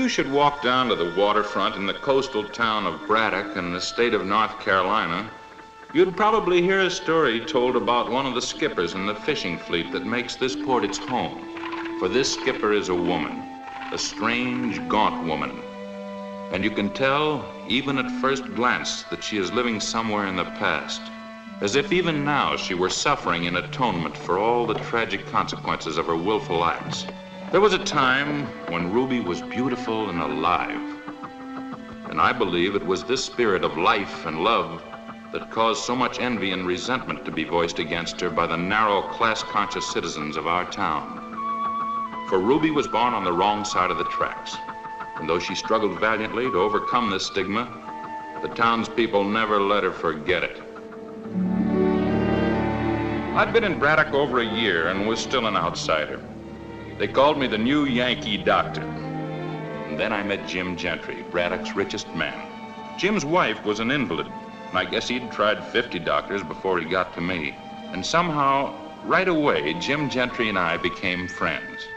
you should walk down to the waterfront in the coastal town of Braddock in the state of North Carolina, you'd probably hear a story told about one of the skippers in the fishing fleet that makes this port its home. For this skipper is a woman, a strange, gaunt woman. And you can tell, even at first glance, that she is living somewhere in the past, as if even now she were suffering in atonement for all the tragic consequences of her willful acts. There was a time when Ruby was beautiful and alive. And I believe it was this spirit of life and love that caused so much envy and resentment to be voiced against her by the narrow, class-conscious citizens of our town. For Ruby was born on the wrong side of the tracks. And though she struggled valiantly to overcome this stigma, the townspeople never let her forget it. I'd been in Braddock over a year and was still an outsider. They called me the new Yankee doctor. And then I met Jim Gentry, Braddock's richest man. Jim's wife was an invalid, and I guess he'd tried 50 doctors before he got to me. And somehow, right away, Jim Gentry and I became friends.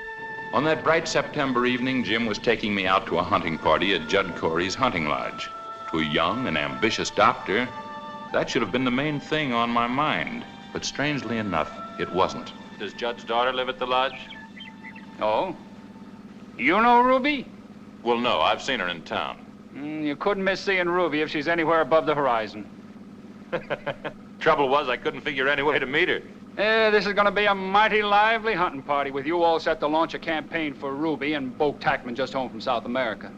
On that bright September evening, Jim was taking me out to a hunting party at Judd Corey's hunting lodge. To a young and ambitious doctor, that should have been the main thing on my mind. But strangely enough, it wasn't. Does Judd's daughter live at the lodge? Oh? You know Ruby? Well, no, I've seen her in town. You couldn't miss seeing Ruby if she's anywhere above the horizon. Trouble was, I couldn't figure any way to meet her. This is going to be a mighty lively hunting party with you all set to launch a campaign for Ruby and Boake Tackman just home from South America.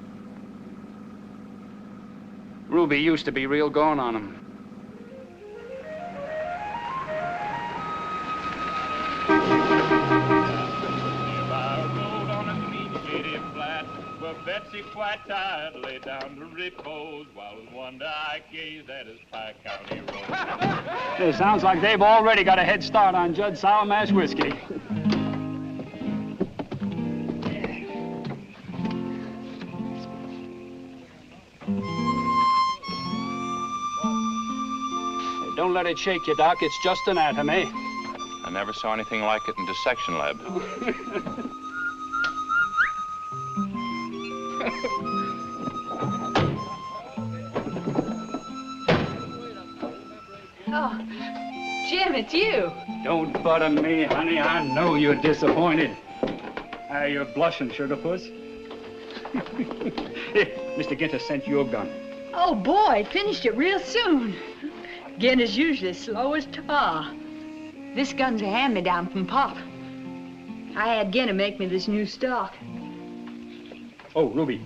Ruby used to be real gone on him. Betsy quite tired lay down to repose while his wonder eye gazed at his Pike County road. It sounds like they've already got a head start on Judd Sour Mash whiskey. Don't let it shake you, Doc. It's just anatomy. I never saw anything like it in dissection lab. Oh, Jim, it's you. Don't butter me, honey. I know you're disappointed. You're blushing, Sugarpuss. Here, Mr. Ginter sent you a gun. Oh, boy, finished it real soon. Ginter's usually slow as tar. This gun's a hand-me-down from Pop. I had Ginter make me this new stock. Oh, Ruby,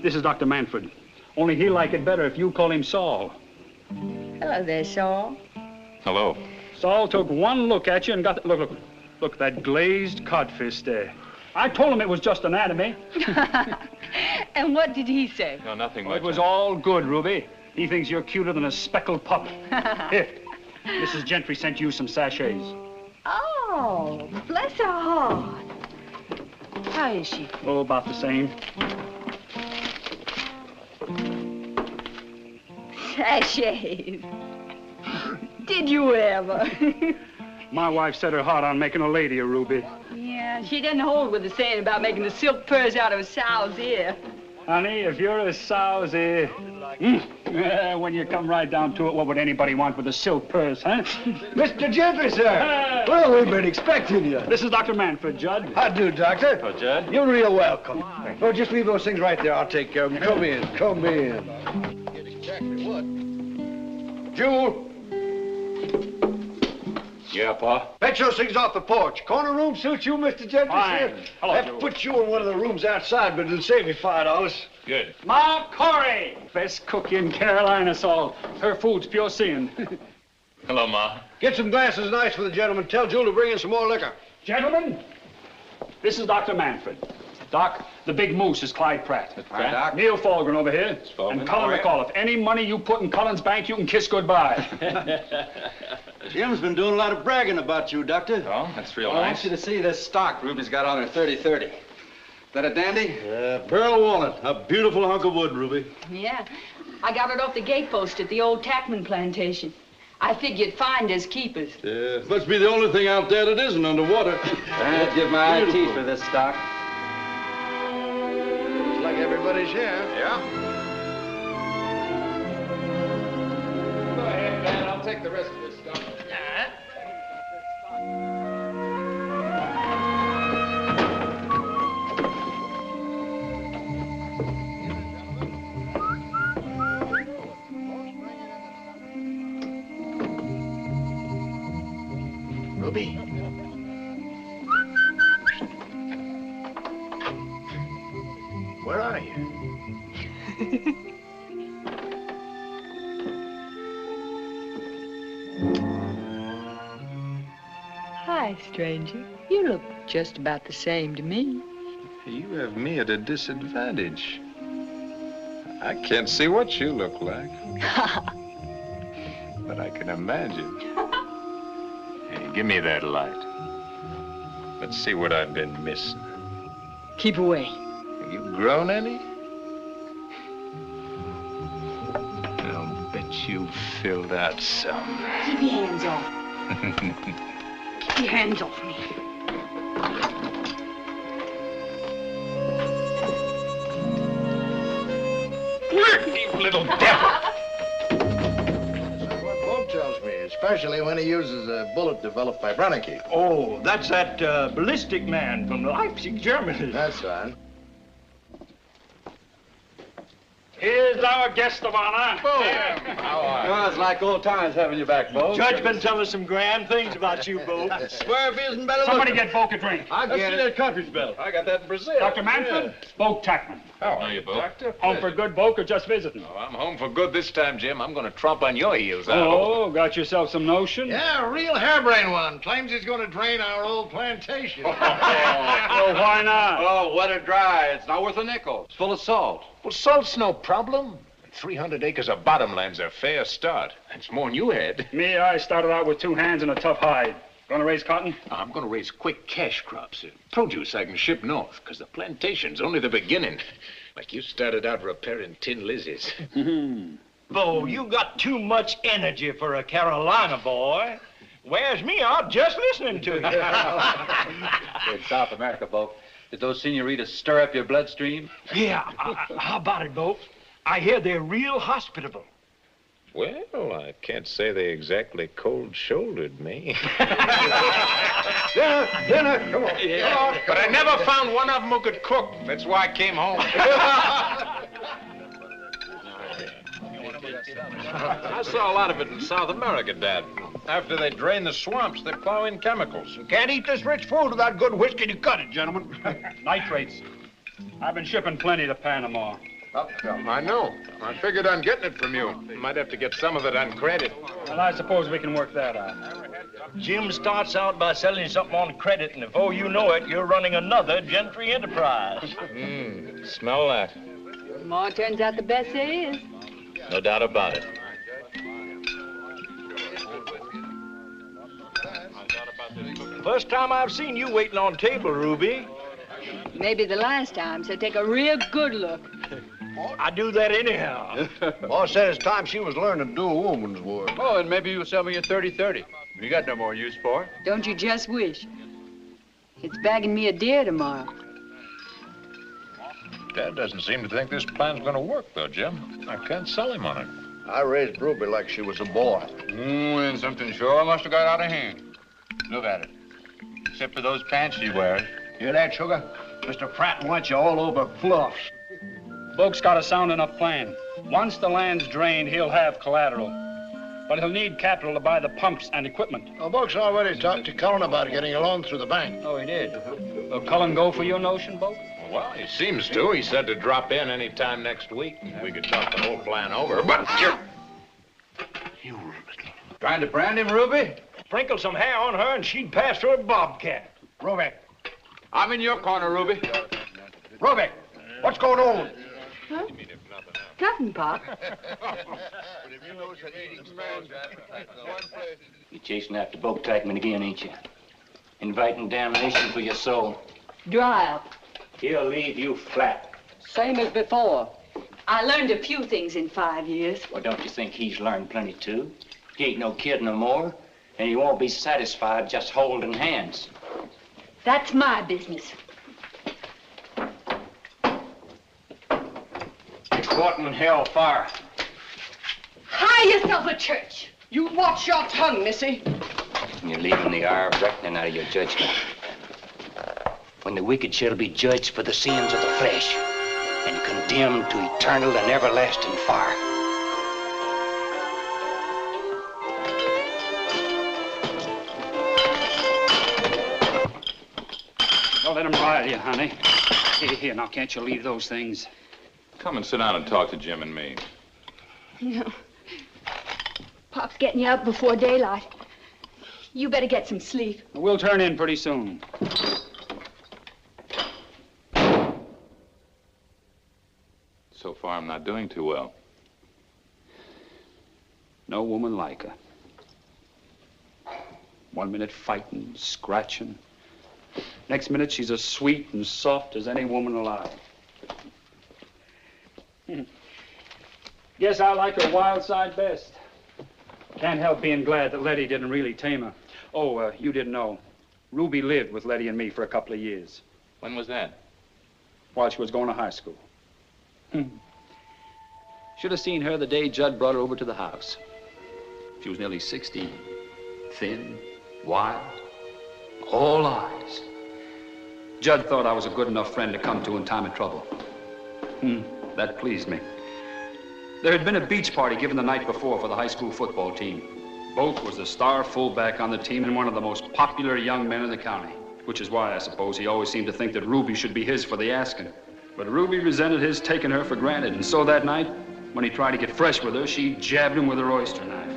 this is Dr. Manfred. Only he'll like it better if you call him Saul. Hello there, Saul. Hello. Saul took one look at you and got... Look, that glazed codfish there. I told him it was just anatomy. And what did he say? No, nothing Oh, much. it was all good, Ruby. He thinks you're cuter than a speckled pup. Here, Mrs. Gentry sent you some sachets. Oh, bless her heart. How is she? Oh, about the same. Sachets. Did you ever? My wife set her heart on making a lady of Ruby. Yeah, she didn't hold with the saying about making the silk purse out of a sow's ear. Honey, if you're a sow's ear, when you come right down to it, what would anybody want with a silk purse, huh? Mr. Gentry, sir. Well, we've been expecting you. This is Dr. Manfred, Judd. How do, Doctor? Oh, Judd? You're real welcome. Oh, just leave those things right there. I'll take care of them. Come in, come in. Get exactly what? Jewel. Yeah, Pa? Fetch those things off the porch. Corner room suits you, Mr. Gentry, Fine. sir? Hello, I have to Jewel. put you in one of the rooms outside, but it'll save me $5. Good. Ma Corey! Best cook in Carolina, Saul. Her food's pure sin. Hello, Ma. Get some glasses of ice for the gentleman. Tell Jewel to bring in some more liquor. Gentlemen, this is Dr. Manfred. Doc, the big moose is Clyde Pratt. Hi, Doc. Neil Falgren over here. Falgren. And Cullen McAuliffe. Any money you put in Cullen's bank, you can kiss goodbye. Jim's been doing a lot of bragging about you, Doctor. Oh, that's real I nice. want you to see this stock Ruby's got on her 30-30. Is that a dandy? Pearl walnut. A beautiful hunk of wood, Ruby. Yeah, I got it off the gatepost at the old Tackman plantation. I figured find as keepers. Yeah, must be the only thing out there that isn't underwater. I'd give my eye teeth for this stock. It's like every finish here. Yeah? Go ahead, Dad. I'll take the rest of this stuff. Ruby. Where are you? Hi, stranger. You look just about the same to me. You have me at a disadvantage. I can't see what you look like. But I can imagine. Hey, give me that light. Let's see what I've been missing. Keep away. Have you grown any? I'll bet you filled out some. Keep your hands off. Keep your hands off me. You little devil! Tells me, especially when he uses a bullet developed by Branca. Oh, that's that ballistic man from Leipzig, Germany. That's right. Here's our guest of honor. How are you? Well, it's like old times having you back, Boake. Judge been telling us some grand things about you, Boake. Swear if he isn't better Somebody get Boake a drink. I get it. that cartridge belt. I got that in Brazil. Dr. Manfred, Boake Tackman. How are you, Bo? Doctor? Home for good, Boake, or just visiting? Oh, I'm home for good this time, Jim. I'm going to tromp on your heels. Oh, got yourself some notion? Yeah, a real harebrained one. Claims he's going to drain our old plantation. Well, why not? Oh, wet or dry. It's not worth a nickel. It's full of salt. Well, salt's no problem. 300 acres of bottomland's a fair start. That's more than you had. Me, I started out with 2 hands and a tough hide. Gonna raise cotton? I'm going to raise quick cash crops. Produce I can ship north, because the plantation's only the beginning. Like you started out repairing tin lizzies. Bo, you got too much energy for a Carolina boy. Wears me out just listening to you. In South America, Boake, did those senoritas stir up your bloodstream? Yeah, how about it, Bo? I hear they're real hospitable. Well, I can't say they exactly cold-shouldered me. Dinner, come on. Yeah. Come on. But I never found one of them who could cook. That's why I came home. I saw a lot of it in South America, Dad. After they drain the swamps, they plow in chemicals. You can't eat this rich food without good whiskey to cut it, gentlemen. Nitrates. I've been shipping plenty to Panama. I know. I figured on getting it from you. Might have to get some of it on credit. Well, I suppose we can work that out. Jim starts out by selling you something on credit, and before you know it, you're running another Gentry enterprise. Smell that. More turns out the best there is. No doubt about it. First time I've seen you waiting on table, Ruby. Maybe the last time, so take a real good look. I do that anyhow. Boss said it's time she was learning to do a woman's work. Oh, and maybe you'll sell me your 30-30. You got no more use for it. Don't you just wish? It's bagging me a deer tomorrow. Dad doesn't seem to think this plan's going to work, though, Jim. I can't sell him on it. I raised Ruby like she was a boy. And something sure must have got out of hand. Look at it. Except for those pants she wears. Hear that, Sugar? Mr. Pratt wants you all over fluffs. Boake's got a sound enough plan. Once the land's drained, he'll have collateral. But he'll need capital to buy the pumps and equipment. Well, Boake's already talked to Cullen about getting a loan through the bank. Oh, he did? Will Cullen go for your notion, Boake? Well, he seems to. He said to drop in any time next week. We could talk the whole plan over, but... You little... Trying to brand him, Ruby? Sprinkle some hair on her, and she'd pass for a bobcat. Ruby. I'm in your corner, Ruby. Ruby, what's going on? Huh? Nothing, Pop. You're chasing after Boake Tackman again, ain't you? Inviting damnation for your soul. Dry up. He'll leave you flat. Same as before. I learned a few things in 5 years. Well, don't you think he's learned plenty, too? He ain't no kid no more, and he won't be satisfied just holding hands. That's my business. What in hell for? Hire yourself a church. You watch your tongue, missy. You're leaving the hour of reckoning out of your judgment. When the wicked shall be judged for the sins of the flesh and condemned to eternal and everlasting fire. Don't let him rile you, honey. Here, now, can't you leave those things? Come and sit down and talk to Jim and me. No. Pop's getting you up before daylight. You better get some sleep. We'll turn in pretty soon. So far, I'm not doing too well. No woman like her. 1 minute fighting, scratching. Next minute, she's as sweet and soft as any woman alive. Guess I like her wild side best. Can't help being glad that Letty didn't really tame her. Oh, you didn't know. Ruby lived with Letty and me for a couple of years. When was that? While she was going to high school. Should have seen her the day Judd brought her over to the house. She was nearly 16. Thin, wild, all eyes. Judd thought I was a good enough friend to come to in time of trouble. That pleased me. There had been a beach party given the night before for the high school football team. Boake was the star fullback on the team and one of the most popular young men in the county, which is why, I suppose, he always seemed to think that Ruby should be his for the asking. But Ruby resented his taking her for granted, and so that night, when he tried to get fresh with her, she jabbed him with her oyster knife.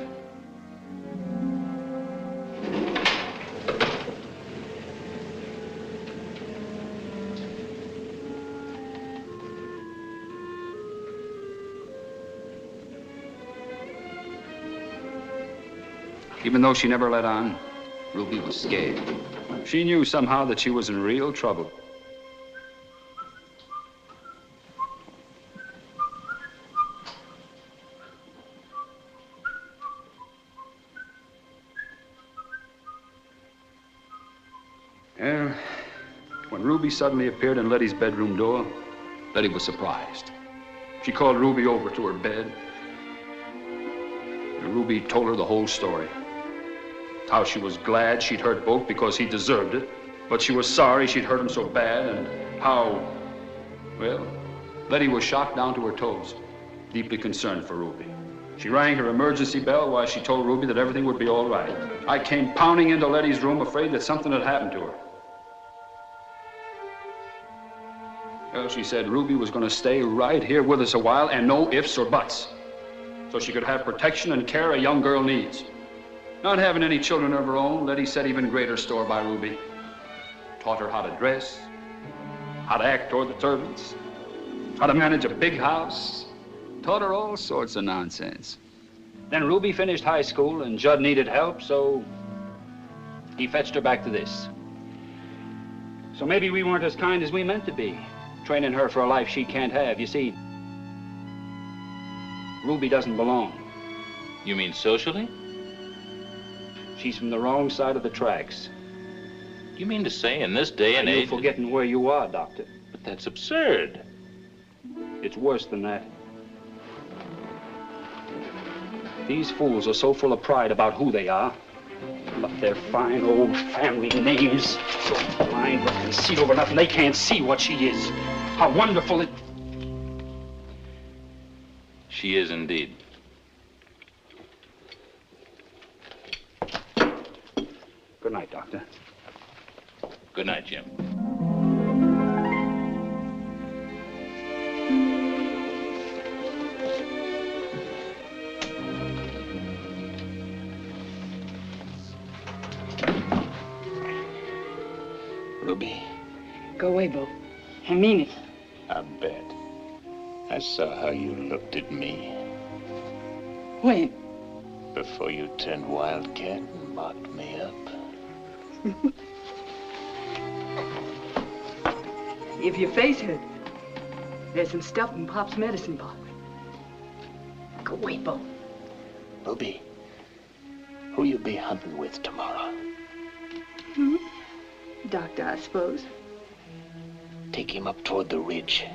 Even though she never let on, Ruby was scared. She knew somehow that she was in real trouble. Well, when Ruby suddenly appeared in Letty's bedroom door, Letty was surprised. She called Ruby over to her bed, and Ruby told her the whole story. How she was glad she'd hurt Boake because he deserved it, but she was sorry she'd hurt him so bad, and how, well, Letty was shocked down to her toes, deeply concerned for Ruby. She rang her emergency bell while she told Ruby that everything would be all right. I came pounding into Letty's room afraid that something had happened to her. Well, she said Ruby was going to stay right here with us a while and no ifs or buts, so she could have protection and care a young girl needs. Not having any children of her own, Letty set even greater store by Ruby. Taught her how to dress, how to act toward the servants, how to manage a big house. Taught her all sorts of nonsense. Then Ruby finished high school and Judd needed help, so he fetched her back to this. So maybe we weren't as kind as we meant to be, training her for a life she can't have. You see, Ruby doesn't belong. You mean socially? She's from the wrong side of the tracks. You mean to say in this day and You're age... forgetting where you are, Doctor. But that's absurd. It's worse than that. These fools are so full of pride about who they are, about their fine old family names, so blind but conceit over nothing, they can't see what she is. How wonderful it... She is indeed. Good night, Doctor. Good night, Jim. Ruby, Go away, Boake. I mean it. I bet. I saw how you looked at me When? before you turned wildcat and mocked me up. If your face hurts, there's some stuff in Pop's medicine box. Go away, Boake. Ruby, who you be hunting with tomorrow? Doctor, I suppose. Take him up toward the ridge.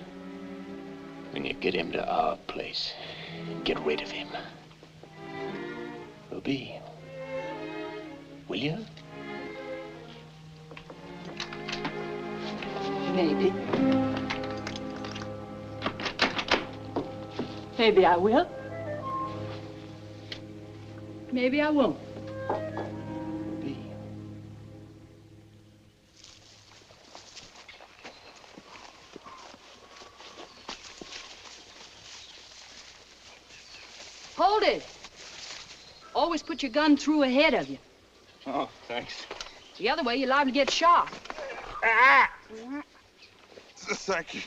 When you get him to our place, get rid of him. Ruby, will you? Maybe. Maybe I will. Maybe I won't. Ruby. Hold it. Always put your gun through ahead of you. Oh, thanks. The other way, you're liable to get shot. Ah! Thank you.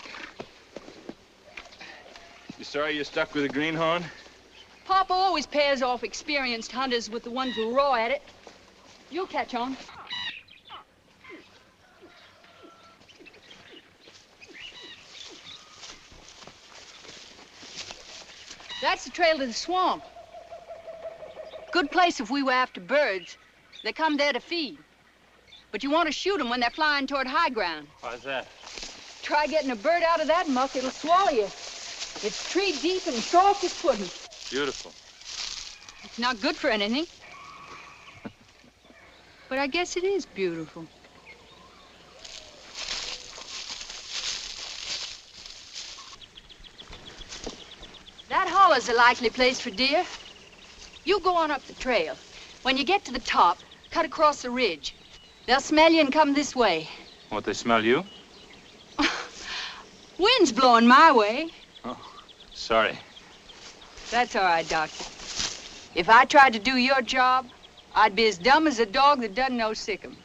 You sorry you're stuck with a greenhorn? Papa always pairs off experienced hunters with the ones who are raw at it. You'll catch on. That's the trail to the swamp. Good place if we were after birds. They come there to feed. But you want to shoot them when they're flying toward high ground. Why's that? Try getting a bird out of that muck, it'll swallow you. It's tree deep and soft as pudding. Beautiful. It's not good for anything. But I guess it is beautiful. That hollow's a likely place for deer. You go on up the trail. When you get to the top, cut across the ridge. They'll smell you and come this way. Won't they smell you? Wind's blowing my way. Oh, sorry. That's all right, Doctor. If I tried to do your job, I'd be as dumb as a dog that doesn't know sick'em.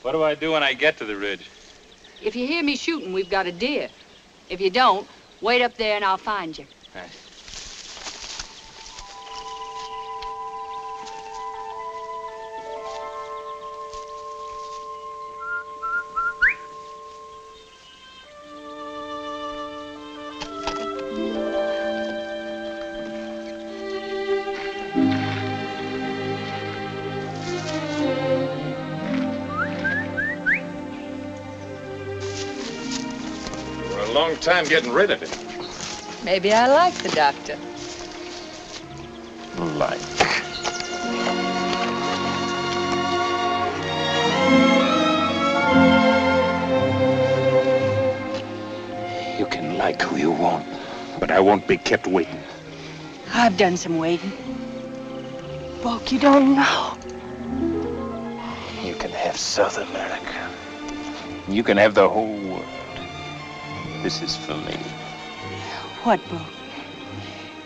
What do I do when I get to the ridge? If you hear me shooting, we've got a deer. If you don't, wait up there and I'll find you. Thanks. Long time getting rid of it. Maybe I like the doctor. Like. You can like who you want, but I won't be kept waiting. I've done some waiting. Boake, you don't know. You can have South America. You can have the whole world. This is for me. What, Boake?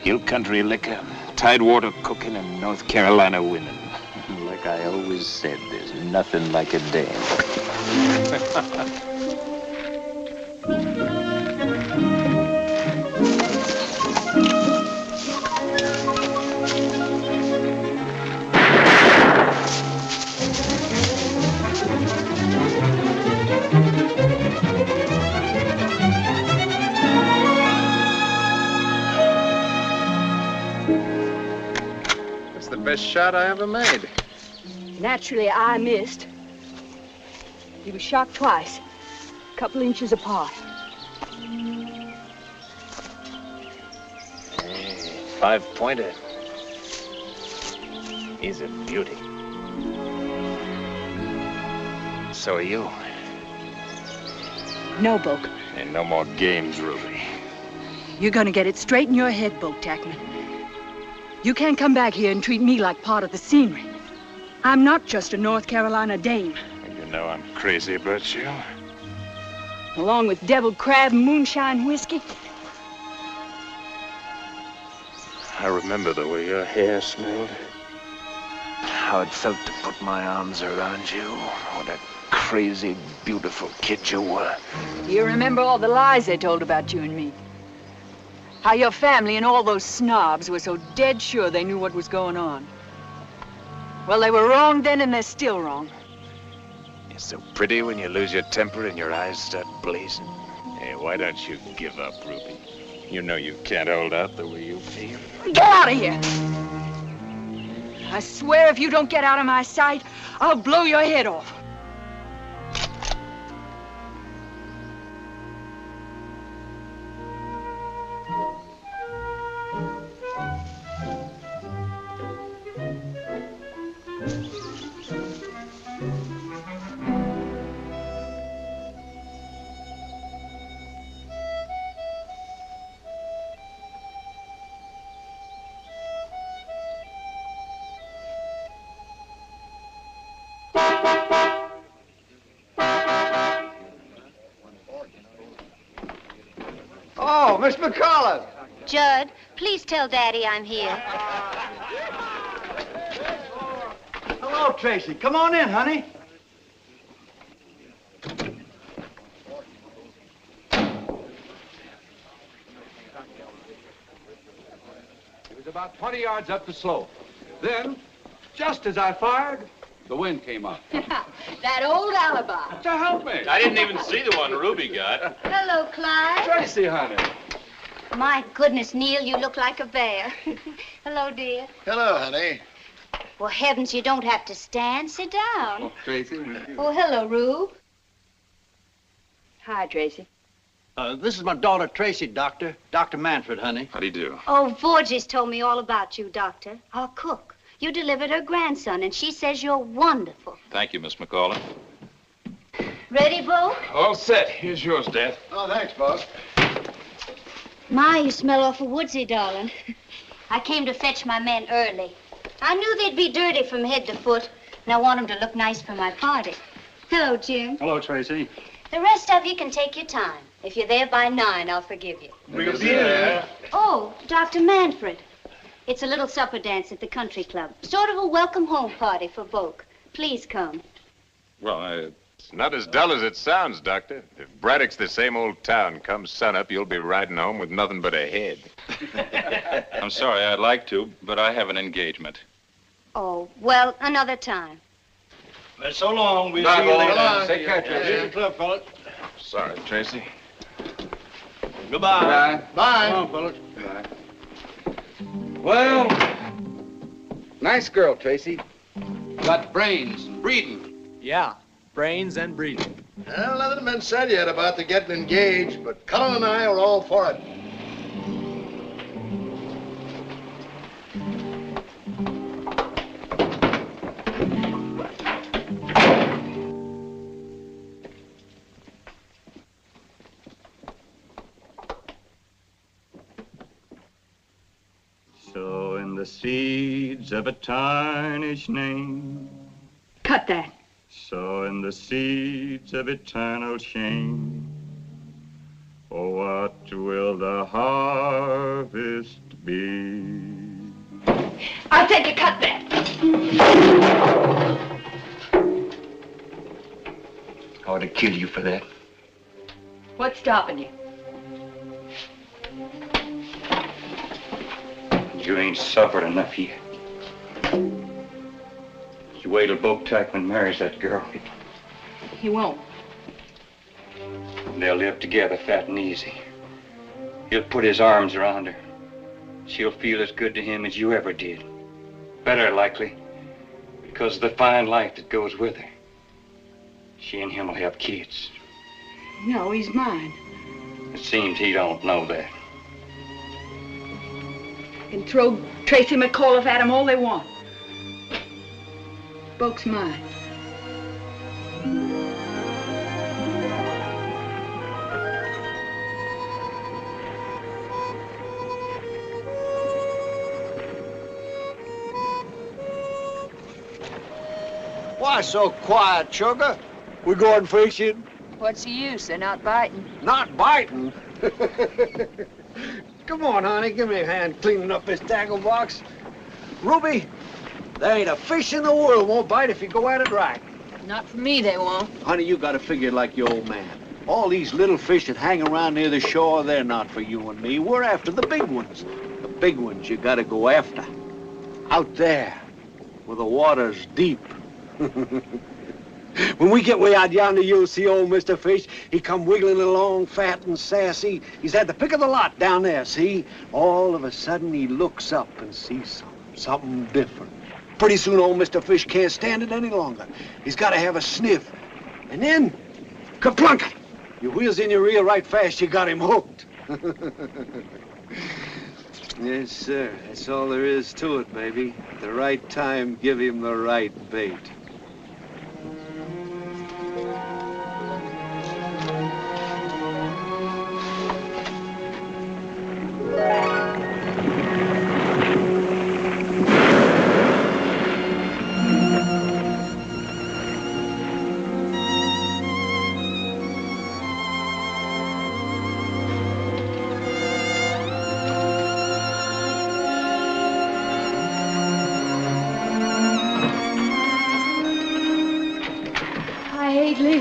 Hill country liquor, tidewater cooking, and North Carolina women. Like I always said, there's nothing like a dame. Best shot I ever made. Naturally, I missed. He was shot twice, a couple inches apart. Hey, 5-pointer. He's a beauty. So are you. No, Boake. And no more games, Ruby. You're gonna get it straight in your head, Boake Tackman. You can't come back here and treat me like part of the scenery. I'm not just a North Carolina dame. You know I'm crazy about you. Along with deviled crab and moonshine whiskey. I remember the way your hair smelled. How it felt to put my arms around you. What a crazy, beautiful kid you were. You remember all the lies they told about you and me? How your family and all those snobs were so dead sure they knew what was going on. Well, they were wrong then, and they're still wrong. You're so pretty when you lose your temper and your eyes start blazing. Hey, why don't you give up, Ruby? You know you can't hold out the way you feel. Get out of here! I swear if you don't get out of my sight, I'll blow your head off. Miss McCullough. Judd, please tell Daddy I'm here. Hello, Tracy. Come on in, honey. It was about 20 yards up the slope. Then, just as I fired, the wind came up. That old alibi. To help me. I didn't even see the one Ruby got. Hello, Clyde. Tracy, honey. My goodness, Neil, you look like a bear. Hello, dear. Hello, honey. Well, heavens, you don't have to stand. Sit down. Oh, Tracy. Oh, hello, Rube. Hi, Tracy. This is my daughter, Tracy, Doctor. Dr. Manfred, honey. How do you do? Oh, Vorges told me all about you, Doctor. Our cook. You delivered her grandson, and she says you're wonderful. Thank you, Miss McCullough. Ready, Bo? All set. Here's yours, Dad. Oh, thanks, boss. My, you smell awful woodsy, darling. I came to fetch my men early. I knew they'd be dirty from head to foot, and I want them to look nice for my party. Hello, Jim. Hello, Tracy. The rest of you can take your time. If you're there by 9, I'll forgive you. We'll be there. Oh, Dr. Manfred. It's a little supper dance at the country club. Sort of a welcome home party for Boake. Please come. Well, it's not as dull as it sounds, Doctor. If Braddock's the same old town, come sunup, you'll be riding home with nothing but a head. I'm sorry, I'd like to, but I have an engagement. Oh, well, another time. Well, so long. We'll Bye, see you boys. later. Take care, Tracy. Here's the club, fellas. Sorry, Tracy. Goodbye. Bye. Come on, fellas. Well, nice girl, Tracy. Got brains, breeding. Yeah, brains and breeding. Well, nothing been said yet about the getting engaged, but Cullen and I are all for it. Sowing the seeds of a tarnished name. Cut that. Sowing the seeds of eternal shame. Oh, what will the harvest be? I said you cut that. I ought to kill you for that. What's stopping you? You ain't suffered enough yet. You wait till Boake Tackman marries that girl. He won't. They'll live together fat and easy. He'll put his arms around her. She'll feel as good to him as you ever did. Better, likely, because of the fine life that goes with her. She and him will have kids. No, he's mine. It seems he don't know that. Can throw Tracy McCullough at him all they want. Boake's mine. Why so quiet, sugar? We going fishing? What's the use? They're not biting. Not biting? Come on, honey, give me a hand cleaning up this tackle box. Ruby, there ain't a fish in the world won't bite if you go at it right. Not for me, they won't. Honey, you gotta figure like your old man. All these little fish that hang around near the shore, they're not for you and me. We're after the big ones. The big ones you gotta go after. Out there, where the water's deep. When we get way out yonder, you'll see old Mr. Fish. He come wiggling along, fat and sassy. He's had the pick of the lot down there, see? All of a sudden, he looks up and sees something different. Pretty soon, old Mr. Fish can't stand it any longer. He's got to have a sniff. And then, kaplunk! Your wheels in your reel right fast, you got him hooked. Yes, sir. That's all there is to it, baby. At the right time, give him the right bait.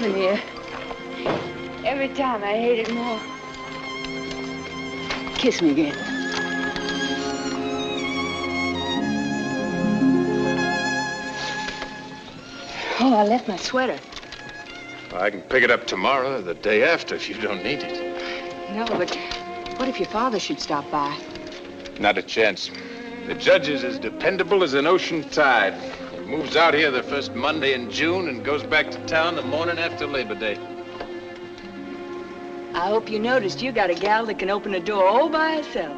living here. Every time I hate it more. Kiss me again. Oh, I left my sweater. I can pick it up tomorrow or the day after if you don't need it. No, but what if your father should stop by? Not a chance. The judge is as dependable as an ocean tide. He moves out here the first Monday in June and goes back to town the morning after Labor Day. I hope you noticed you got a gal that can open a door all by herself.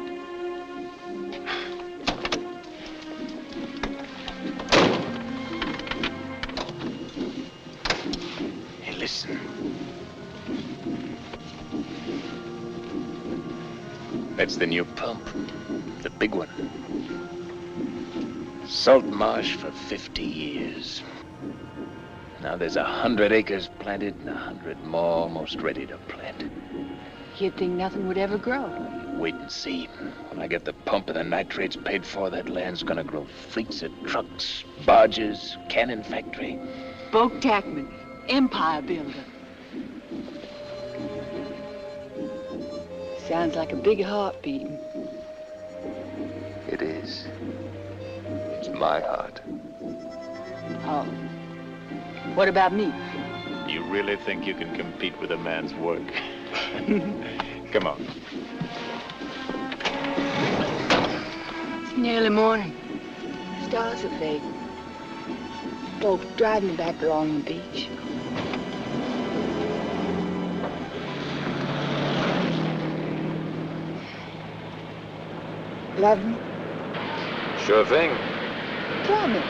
Hey, listen. That's the new pump. The big one. Salt marsh for 50 years. Now there's 100 acres planted and 100 more almost ready to plant. You'd think nothing would ever grow. Wait and see. When I get the pump and the nitrates paid for, that land's gonna grow fleets of trucks, barges, cannon factory. Boake Tackman, empire builder. Sounds like a big heart beating. It is. It's my heart. Oh. What about me? You really think you can compete with a man's work? Come on. It's nearly morning. Stars are fading. Boake, drive me back along the beach. Love me? Sure thing. Tell me.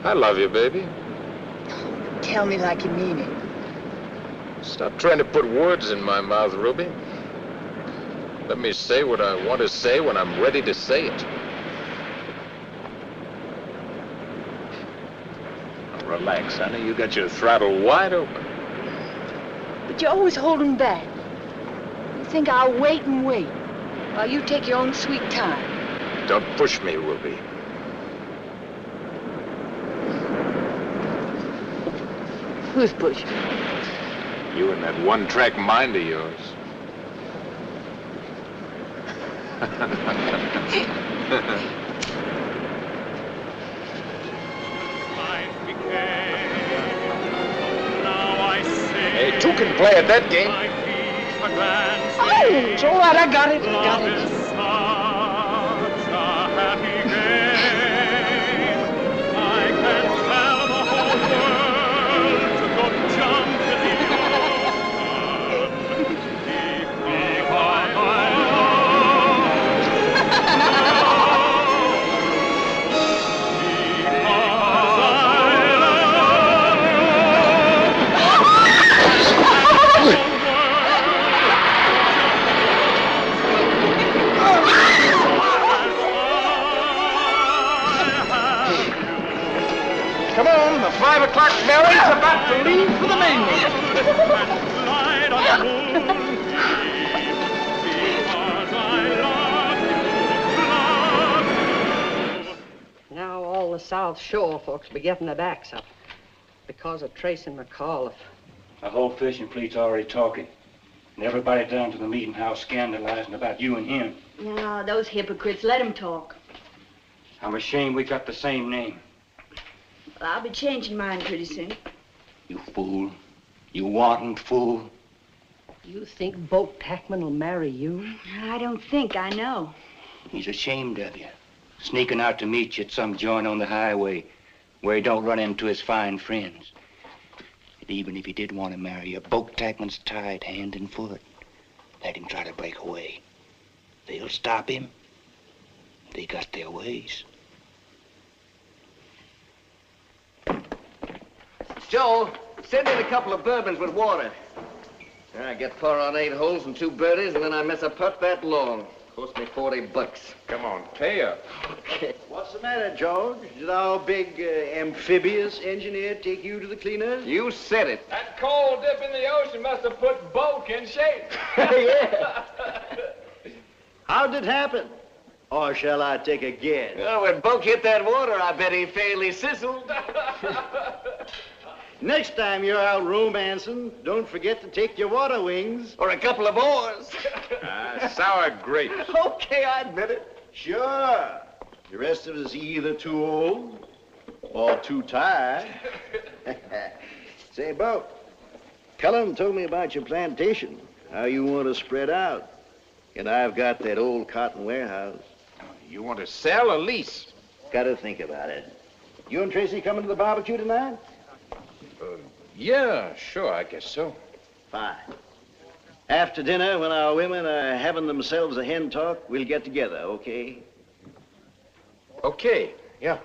I love you, baby. Tell me like you mean it. Stop trying to put words in my mouth, Ruby. Let me say what I want to say when I'm ready to say it. Now relax, honey. You got your throttle wide open. But you're always holding back. You think I'll wait and wait while you take your own sweet time. Don't push me, Ruby. Who's pushing? You and that one-track mind of yours. Hey, two can play at that game. Oh, it's all right. I got it. Got it. Come on, the 5 o'clock bell is about to leave for the mainland. Now all the South Shore folks be getting their backs up because of Tracy McAuliffe. The whole fishing fleet's already talking. And everybody down to the meeting house scandalizing about you and him. No, those hypocrites, let them talk. I'm ashamed we got the same name. Well, I'll be changing mine pretty soon. You fool. You wanton fool. You think Boake Tackman will marry you? I don't think, I know. He's ashamed of you. Sneaking out to meet you at some joint on the highway where he don't run into his fine friends. And even if he did want to marry you, Boake Tackman's tied hand and foot. Let him try to break away. They'll stop him. They got their ways. Joe, send in a couple of bourbons with water. I get 4 on 8 holes and 2 birdies, and then I miss a putt that long. Cost me $40. Come on, pay up. Okay. What's the matter, George? Did our big amphibious engineer take you to the cleaners? You said it. That cold dip in the ocean must have put Boake in shape. Yeah. How did it happen? Or shall I take a guess? Well, when Boake hit that water, I bet he fairly sizzled. Next time you're out romancing, don't forget to take your water wings. Or a couple of oars. Sour grapes. Okay, I admit it. Sure. The rest of us either too old or too tired. Say, Boake, Cullen told me about your plantation, how you want to spread out. And I've got that old cotton warehouse. You want to sell or lease? Gotta think about it. You and Tracy coming to the barbecue tonight? Yeah, sure, I guess so. Fine. After dinner, when our women are having themselves a hen talk, we'll get together, okay? Okay, yeah.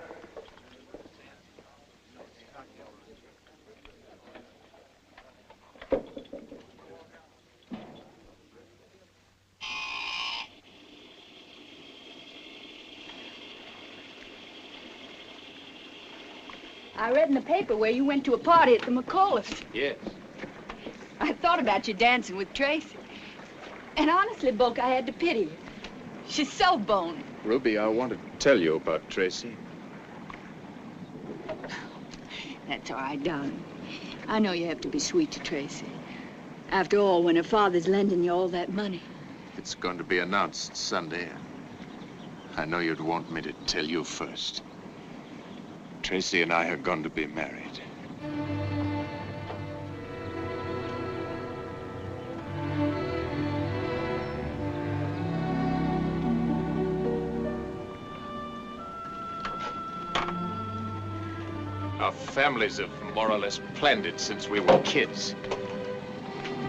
I read in the paper where you went to a party at the McAuliffe's. Yes. I thought about you dancing with Tracy. And honestly, Boake, I had to pity you. She's so bony. Ruby, I want to tell you about Tracy. That's all right, darling. I know you have to be sweet to Tracy. After all, when her father's lending you all that money. It's going to be announced Sunday. I know you'd want me to tell you first. Tracy and I are going to be married. Our families have more or less planned it since we were kids.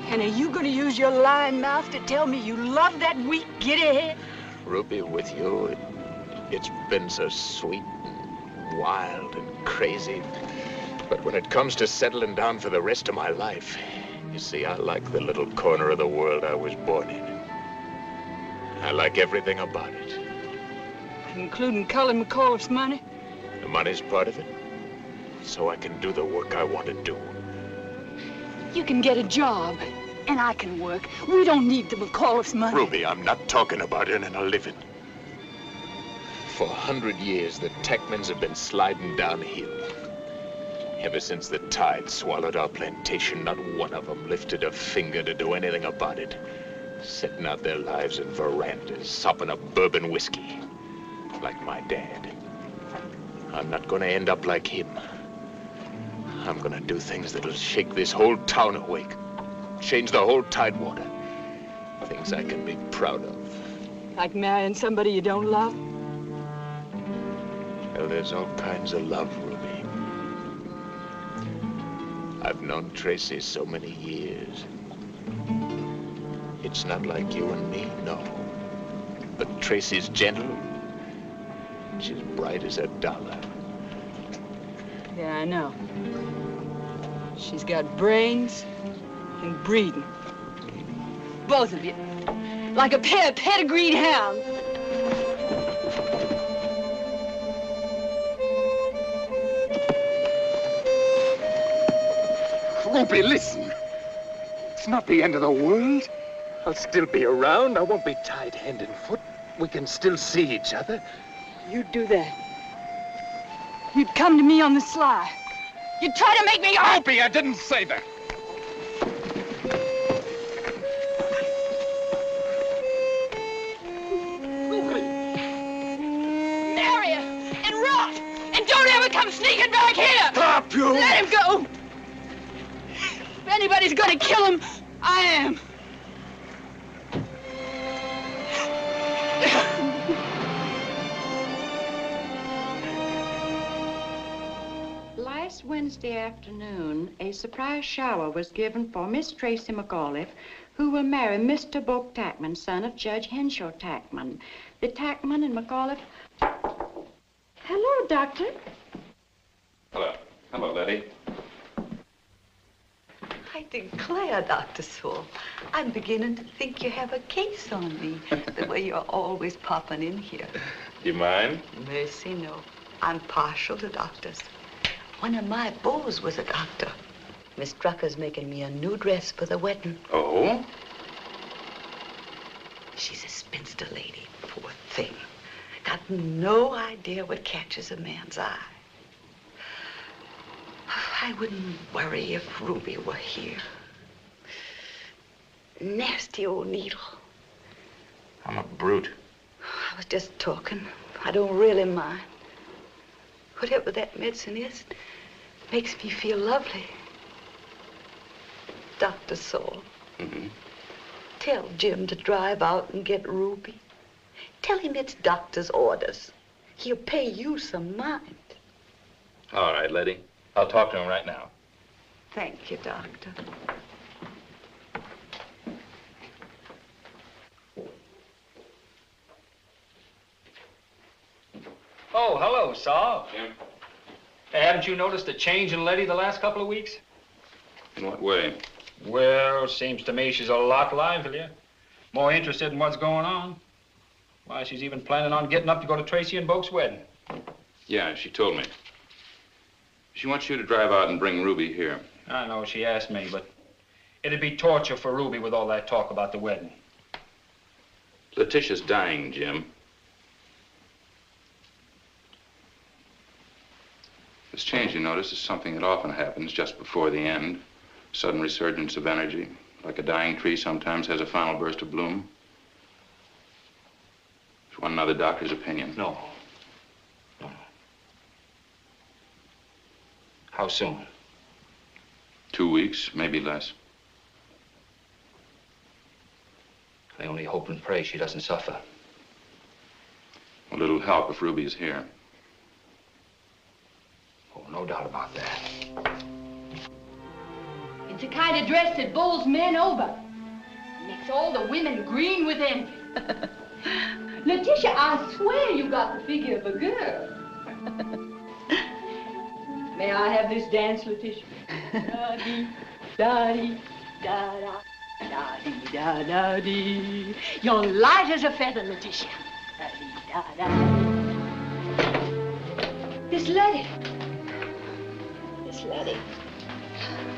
And are you going to use your lying mouth to tell me you love that weak giddy-head? Ruby, with you, it's been so sweet and wild and crazy. But when it comes to settling down for the rest of my life, you see, I like the little corner of the world I was born in. I like everything about it. Including Cullen McAuliffe's money? The money's part of it, so I can do the work I want to do. You can get a job, and I can work. We don't need the McAuliffe's money. Ruby, I'm not talking about earning a living. For 100 years, the Tackmans have been sliding downhill. Ever since the tide swallowed our plantation, not one of them lifted a finger to do anything about it. Setting out their lives in verandas, sopping up bourbon whiskey, like my dad. I'm not gonna end up like him. I'm gonna do things that'll shake this whole town awake. Change the whole tidewater. Things I can be proud of. Like marrying somebody you don't love? Well, there's all kinds of love, Ruby. I've known Tracy so many years. It's not like you and me, no. But Tracy's gentle. She's bright as a dollar. Yeah, I know. She's got brains and breeding. Both of you. Like a pair of pedigreed hounds. Ruby, listen. It's not the end of the world. I'll still be around. I won't be tied hand and foot. We can still see each other. You'd do that. You'd come to me on the sly. You'd try to make me... Ruby, I didn't say that. Marry her and rot. And don't ever come sneaking back here. Stop, you! Let him go. If anybody's gonna kill him, I am. Last Wednesday afternoon, a surprise shower was given for Miss Tracy McAuliffe, who will marry Mr. Boake Tackman, son of Judge Henshaw Tackman. The Tackman and McAuliffe... Hello, Doctor. Hello. Hello, Letty. I declare, Dr. Sewell, I'm beginning to think you have a case on me, the way you're always popping in here. You mind? Mercy, no. I'm partial to doctors. One of my beaux was a doctor. Miss Drucker's making me a new dress for the wedding. Oh? She's a spinster lady, poor thing. Got no idea what catches a man's eye. I wouldn't worry if Ruby were here. Nasty old needle. I'm a brute. I was just talking. I don't really mind. Whatever that medicine is, makes me feel lovely. Dr. Saul. Mm-hmm. Tell Jim to drive out and get Ruby. Tell him it's doctor's orders. He'll pay you some mind. All right, Letty. I'll talk to him right now. Thank you, Doctor. Oh, hello, Saul. Jim? Hey, haven't you noticed a change in Letty the last couple of weeks? In what way? Well, seems to me she's a lot livelier. More interested in what's going on. Why, she's even planning on getting up to go to Tracy and Boake's wedding. Yeah, she told me. She wants you to drive out and bring Ruby here. I know, she asked me, but it'd be torture for Ruby with all that talk about the wedding. Letitia's dying, Jim. This change, you notice, is something that often happens just before the end. Sudden resurgence of energy, like a dying tree sometimes has a final burst of bloom. Just want another doctor's opinion. No. How soon? 2 weeks, maybe less. I only hope and pray she doesn't suffer. Well, it'll help if Ruby is here. Oh, no doubt about that. It's the kind of dress that bowls men over. Makes all the women green with envy. Letitia, I swear you got the figure of a girl. May I have this dance, Letitia? Da-dee, da-dee, da-da, da-dee, da-da-dee. You're light as a feather, Letitia. Da-dee, da-da. Miss Letty. Miss Letty.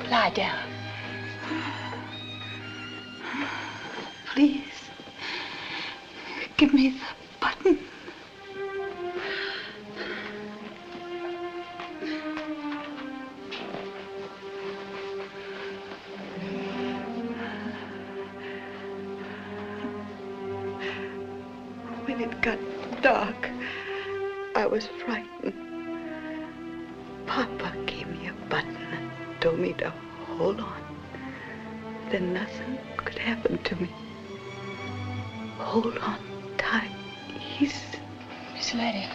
Lie down. Please, give me the button. When it got dark, I was frightened. Papa gave me a button and told me to hold on. Then nothing could happen to me. Hold on tight. He's... Miss Letty.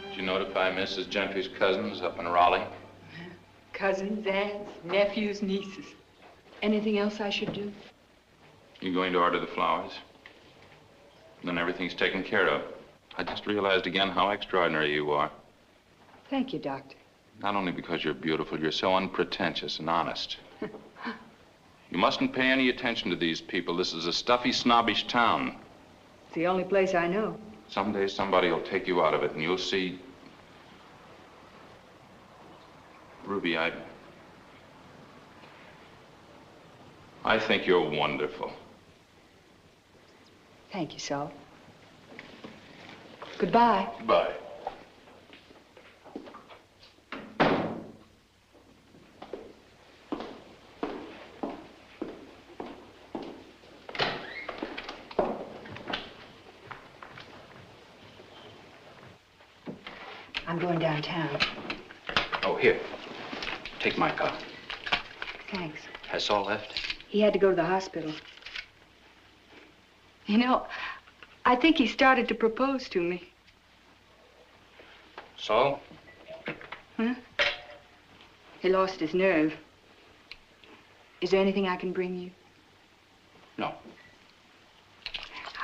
Did you notify Mrs. Gentry's cousins up in Raleigh? Cousins, aunts, nephews, nieces. Anything else I should do? You going to order the flowers? Then everything's taken care of. I just realized again how extraordinary you are. Thank you, Doctor. Not only because you're beautiful, you're so unpretentious and honest. You mustn't pay any attention to these people. This is a stuffy, snobbish town. It's the only place I know. Someday somebody will take you out of it, and you'll see... Ruby, I think you're wonderful. Thank you, Saul. Goodbye. Goodbye. I'm going downtown. Oh, here. Take my car. Thanks. Has Saul left? He had to go to the hospital. You know, I think he started to propose to me. Saul? Huh? He lost his nerve. Is there anything I can bring you? No.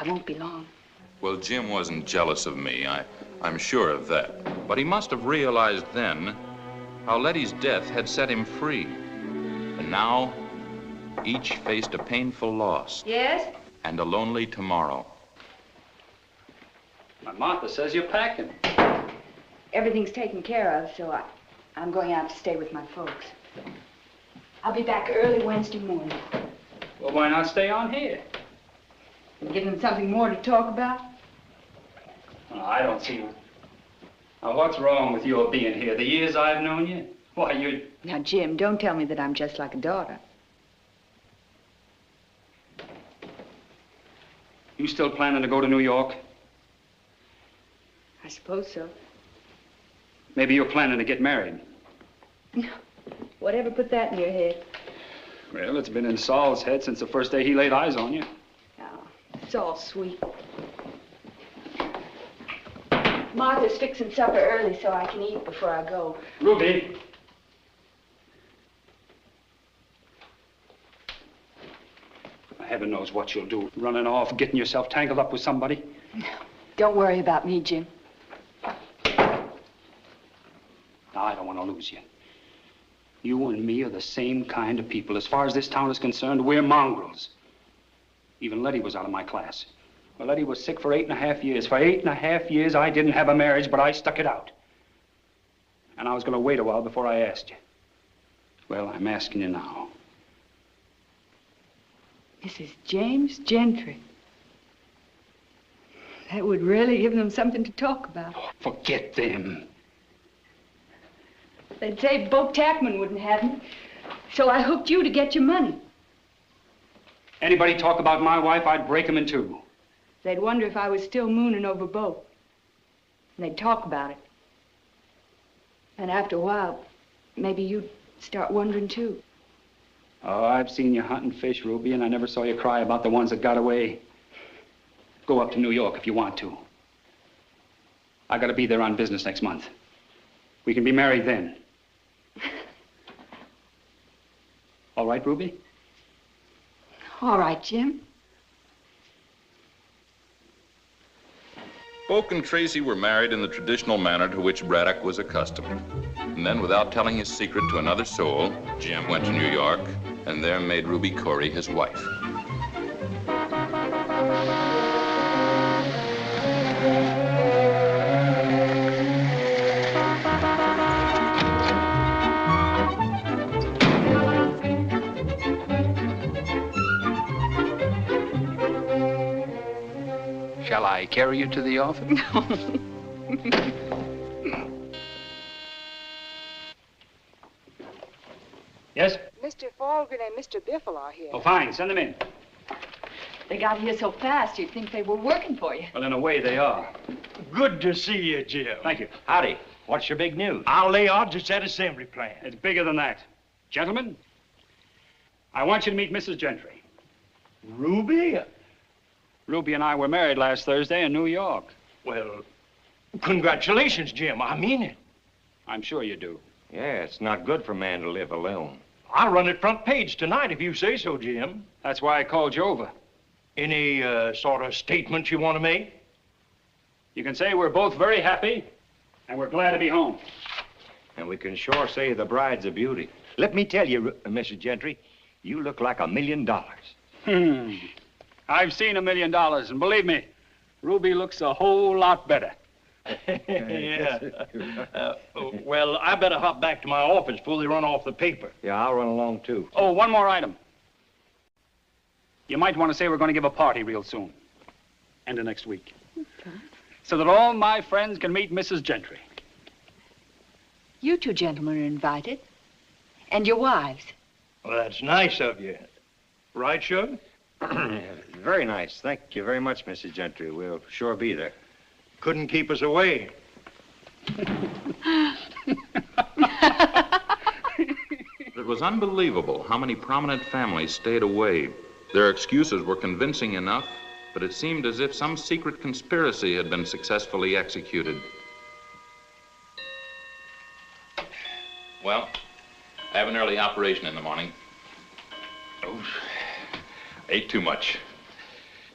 I won't be long. Well, Jim wasn't jealous of me. I'm sure of that. But he must have realized then how Letty's death had set him free. And now, each faced a painful loss. Yes? And a lonely tomorrow. My Martha says you're packing. Everything's taken care of, so I'm going out to stay with my folks. I'll be back early Wednesday morning. Well, why not stay on here? Give them something more to talk about? Oh, I don't see you. Now, what's wrong with your being here? The years I've known you? Why, you... Now, Jim, don't tell me that I'm just like a daughter. You still planning to go to New York? I suppose so. Maybe you're planning to get married. Whatever put that in your head? Well, it's been in Saul's head since the first day he laid eyes on you. Oh, it's all sweet. Martha's fixing supper early so I can eat before I go. Ruby! Heaven knows what you'll do. Running off, getting yourself tangled up with somebody. Don't worry about me, Jim. Now, I don't want to lose you. You and me are the same kind of people. As far as this town is concerned, we're mongrels. Even Letty was out of my class. Well, Letty was sick for 8.5 years. For 8.5 years, I didn't have a marriage, but I stuck it out. And I was going to wait a while before I asked you. Well, I'm asking you now. Mrs. James Gentry. That would really give them something to talk about. Oh, forget them. They'd say Boake Tackman wouldn't have me, so I hooked you to get your money. Anybody talk about my wife, I'd break them in two. They'd wonder if I was still mooning over Boake. And they'd talk about it. And after a while, maybe you'd start wondering too. Oh, I've seen you hunting fish, Ruby, and I never saw you cry about the ones that got away. Go up to New York if you want to. I gotta be there on business next month. We can be married then. All right, Ruby? All right, Jim. Boake and Tracy were married in the traditional manner to which Braddock was accustomed. And then, without telling his secret to another soul, Jim went to New York and there made Ruby Corey his wife. Shall I carry you to the office? Yes? Mr. Falgren and Mr. Biffle are here. Oh, fine. Send them in. They got here so fast, you'd think they were working for you. Well, in a way, they are. Good to see you, Jim. Thank you. Howdy. What's your big news? I'll lay odds it's that assembly plant. It's bigger than that. Gentlemen, I want you to meet Mrs. Gentry. Ruby? Ruby and I were married last Thursday in New York. Well, congratulations, Jim. I mean it. I'm sure you do. Yeah, it's not good for a man to live alone. I'll run it front page tonight if you say so, Jim. That's why I called you over. Any sort of statement you want to make? You can say we're both very happy and we're glad to be home. And we can sure say the bride's a beauty. Let me tell you, Mrs. Gentry, you look like $1 million. I've seen $1 million, and believe me, Ruby looks a whole lot better. Yeah. Well, I better hop back to my office before they run off the paper. Yeah, I'll run along, too. Oh, one more item. You might want to say we're going to give a party real soon. End of next week. Okay. So that all my friends can meet Mrs. Gentry. You two gentlemen are invited. And your wives. Well, that's nice of you. Right, Sugar? Very nice. Thank you very much, Mrs. Gentry. We'll sure be there. Couldn't keep us away. It was unbelievable how many prominent families stayed away. Their excuses were convincing enough, but it seemed as if some secret conspiracy had been successfully executed. Well, I have an early operation in the morning. Oh, ate too much.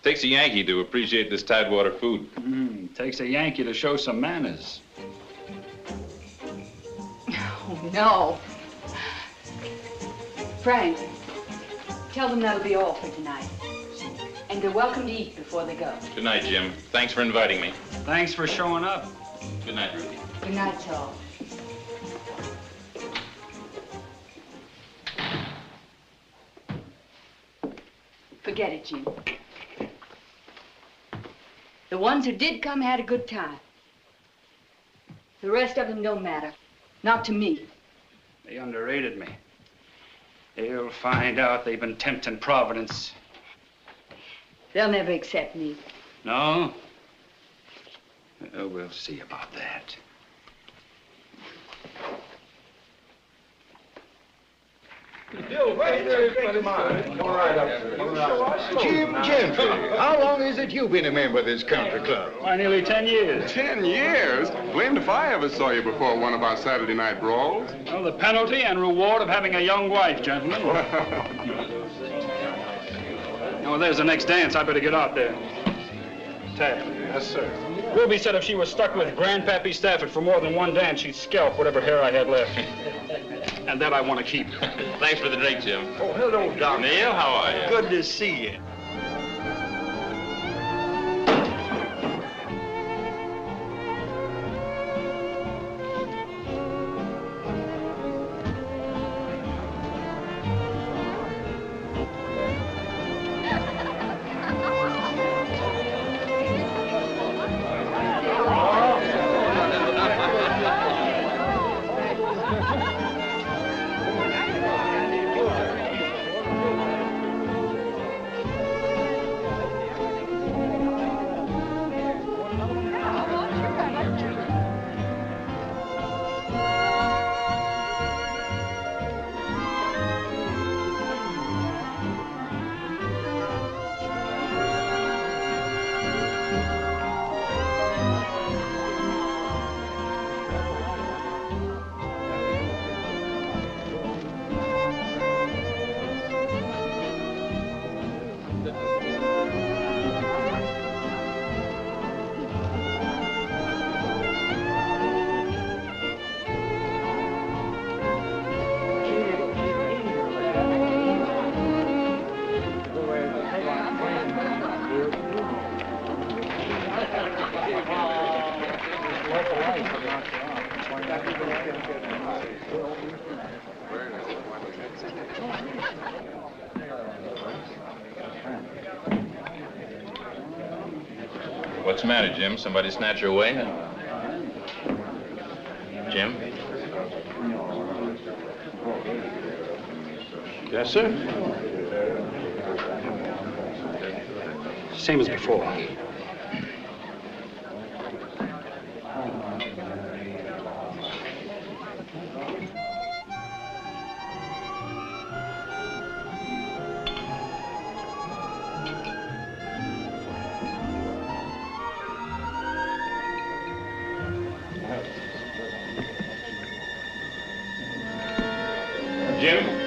Takes a Yankee to appreciate this Tidewater food. Takes a Yankee to show some manners. Oh, no. Frank, tell them that'll be all for tonight. And they're welcome to eat before they go. Good night, Jim. Thanks for inviting me. Thanks for showing up. Good night, Ruby. Good night, Saul. Forget it, Jim. The ones who did come had a good time. The rest of them don't matter. Not to me. They underrated me. They'll find out they've been tempting Providence. They'll never accept me. No? We'll see about that. Jim Gentry, how long is it you've been a member of this country club? Why, nearly 10 years. 10 years? Blamed if I ever saw you before one of our Saturday night brawls. Well, the penalty and reward of having a young wife, gentlemen. Oh, there's the next dance. I better get out there. Ted. Yes, sir. Ruby said if she was stuck with Grandpappy Stafford for more than one dance, she'd scalp whatever hair I had left. And that I want to keep. Thanks for the drink, Jim. Oh, hello, Doc. Neil, how are you? Good to see you. What's the matter, Jim? Somebody snatch her away? Jim? Yes, sir? Same as before. Jim?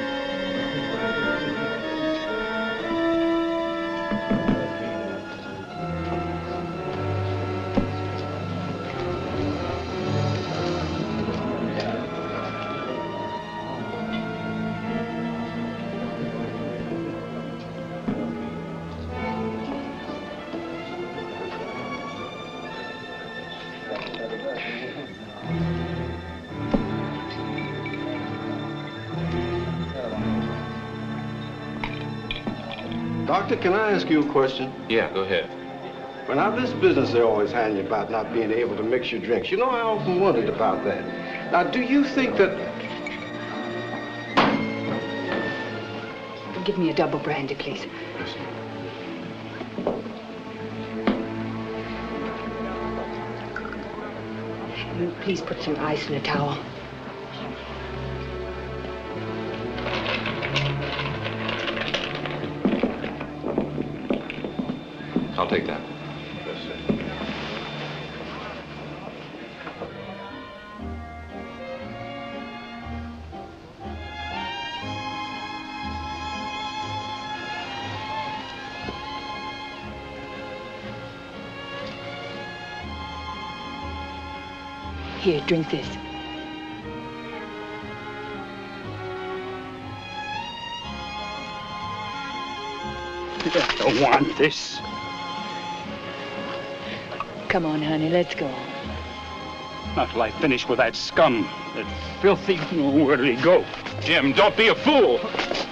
Doctor, can I ask you a question? Yeah, go ahead. Well, now, this business they always hand you about not being able to mix your drinks, you know, I often wondered about that. Now, do you think that... Give me a double brandy, please. Yes. And please put some ice in a towel. I'll take that. Yes, sir. Here, drink this. I don't want this. Come on, honey, let's go. Not till I finish with that scum, that filthy... Where did he go? Jim, don't be a fool!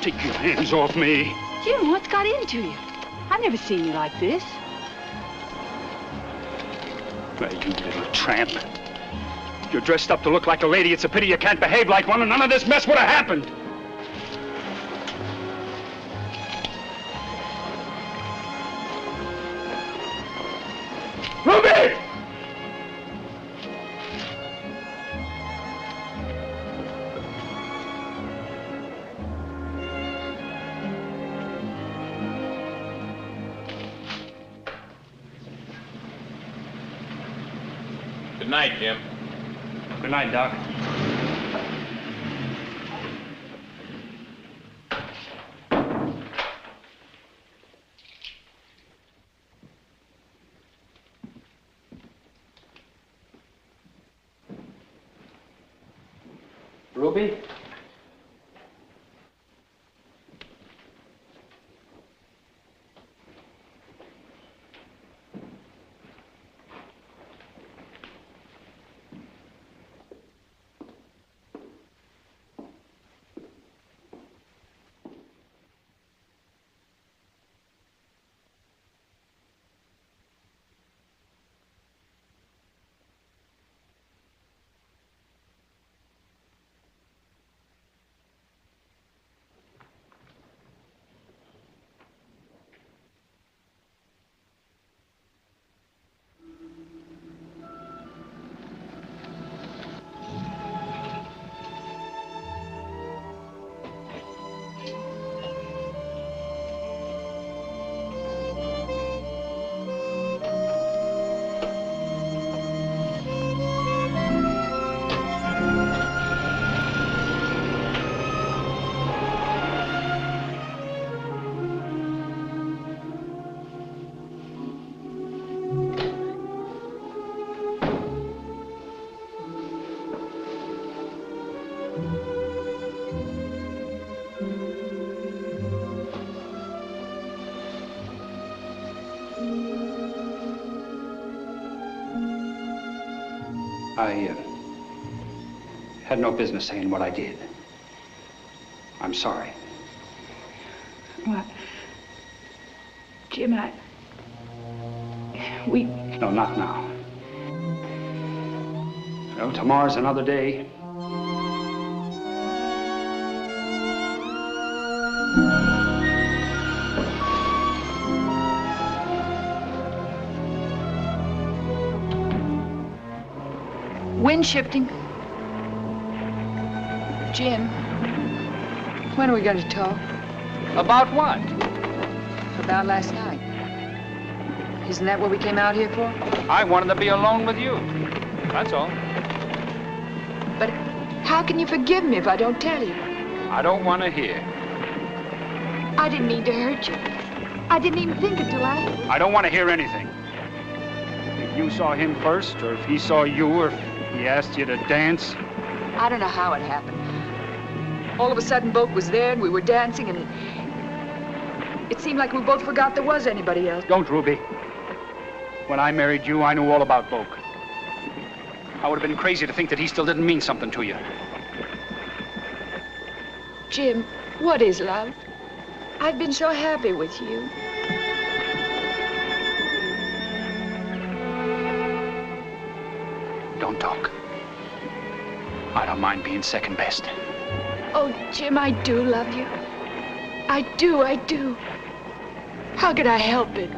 Take your hands off me. Jim, what's got into you? I've never seen you like this. Why, you little tramp. You're dressed up to look like a lady. It's a pity you can't behave like one, and none of this mess would have happened. Ruby! Good night, Jim. Good night, Doc. Ruby? I had no business saying what I did. I'm sorry. Well, Jim, we... No, not now. Well, tomorrow's another day. Wind shifting. Jim, when are we going to talk? About what? About last night. Isn't that what we came out here for? I wanted to be alone with you. That's all. But how can you forgive me if I don't tell you? I don't want to hear. I didn't mean to hurt you. I didn't even think until after. I don't want to hear anything. If you saw him first, or if he saw you, or if he asked you to dance. I don't know how it happened. All of a sudden, Boake was there, and we were dancing, and it seemed like we both forgot there was anybody else. Don't, Ruby. When I married you, I knew all about Boake. I would have been crazy to think that he still didn't mean something to you. Jim, what is love? I've been so happy with you. Don't talk. I don't mind being second best. Oh, Jim, I do love you. I do. How could I help it?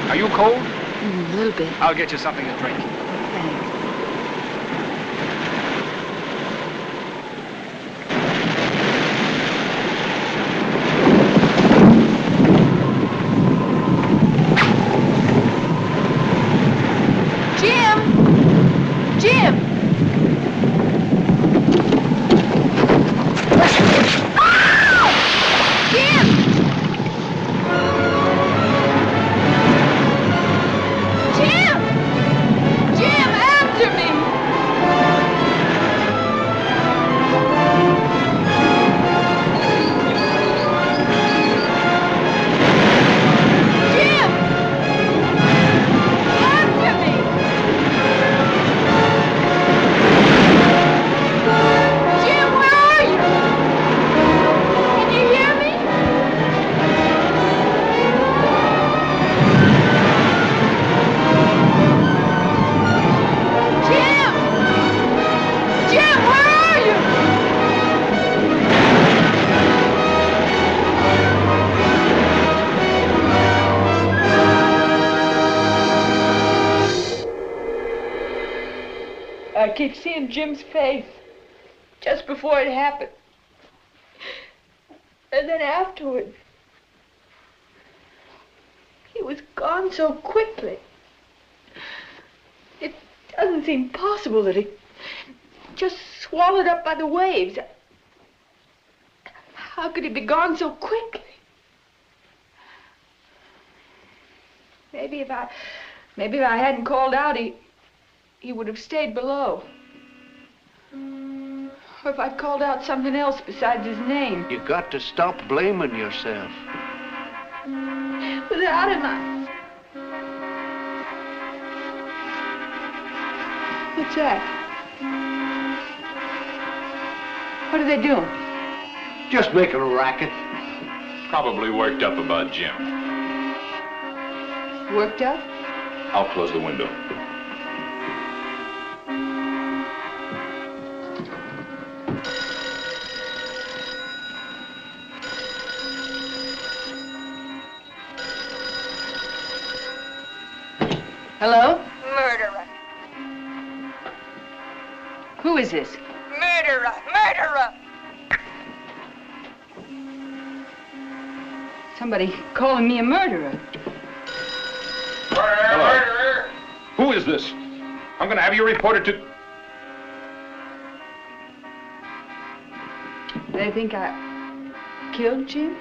Are you cold? A little bit. I'll get you something to drink. Thanks. Jim! I keep seeing Jim's face just before it happened. And then afterwards, he was gone so quickly. It doesn't seem possible that he just swallowed up by the waves. How could he be gone so quickly? Maybe if I hadn't called out, he would have stayed below. Or if I'd called out something else besides his name. You got to stop blaming yourself. But how am I? What's that? What are they doing? Just making a racket. Probably worked up about Jim. Worked up? I'll close the window. Hello? Murderer. Who is this? Murderer. Murderer. Somebody calling me a murderer. Hello. Who is this? I'm going to have you reported to... They think I killed Jim?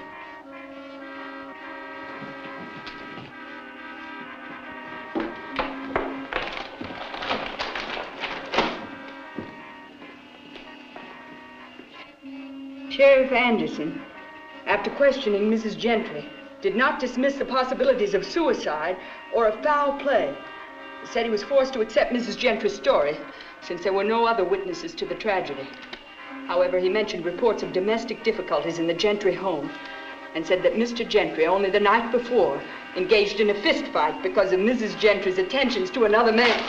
Sheriff Anderson, after questioning Mrs. Gentry, did not dismiss the possibilities of suicide or of foul play. He said he was forced to accept Mrs. Gentry's story since there were no other witnesses to the tragedy. However, he mentioned reports of domestic difficulties in the Gentry home and said that Mr. Gentry, only the night before, engaged in a fist fight because of Mrs. Gentry's attentions to another man.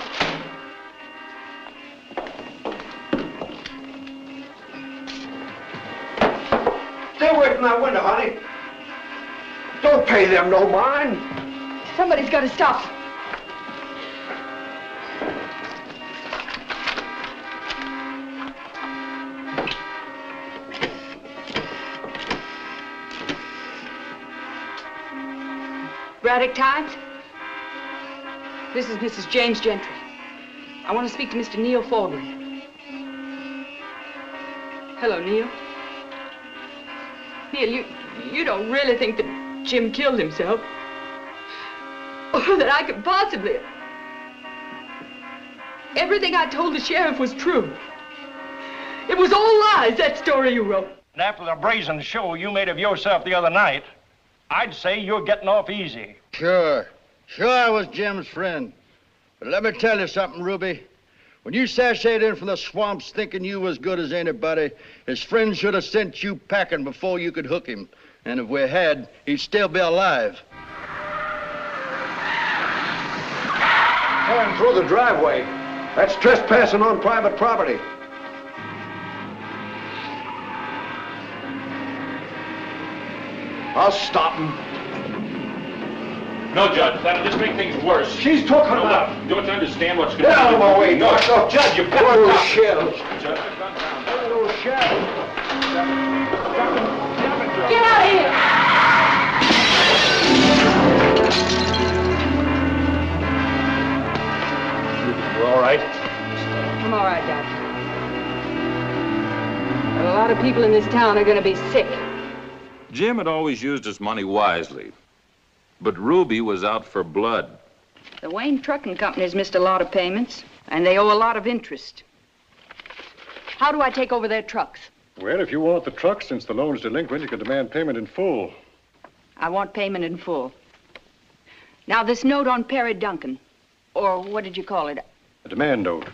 Stay away from that window, honey. Don't pay them no mind. Somebody's got to stop. Braddock Times? This is Mrs. James Gentry. I want to speak to Mr. Neil Falgrave. Hello, Neil. Neil, you don't really think that Jim killed himself? Or that I could possibly... Everything I told the sheriff was true. It was all lies, that story you wrote. And after the brazen show you made of yourself the other night, I'd say you're getting off easy. Sure I was Jim's friend. But let me tell you something, Ruby. When you sashayed in from the swamps thinking you was good as anybody, his friends should have sent you packing before you could hook him. And if we had, he'd still be alive. Tearing through the driveway. That's trespassing on private property. I'll stop him. No, Judge, that'll just make things worse. She's talking about... Don't you understand what's going Get out of my way, No, Doctor. Judge, you Poor little shell. Judge, Poor little shell. Get out of here! You all right? I'm all right, Doctor. But a lot of people in this town are going to be sick. Jim had always used his money wisely, but Ruby was out for blood. The Wayne Trucking Company's missed a lot of payments, and they owe a lot of interest. How do I take over their trucks? Well, if you want the truck, since the loan's delinquent, you can demand payment in full. I want payment in full. Now, this note on Perry Duncan, or what did you call it? A demand note.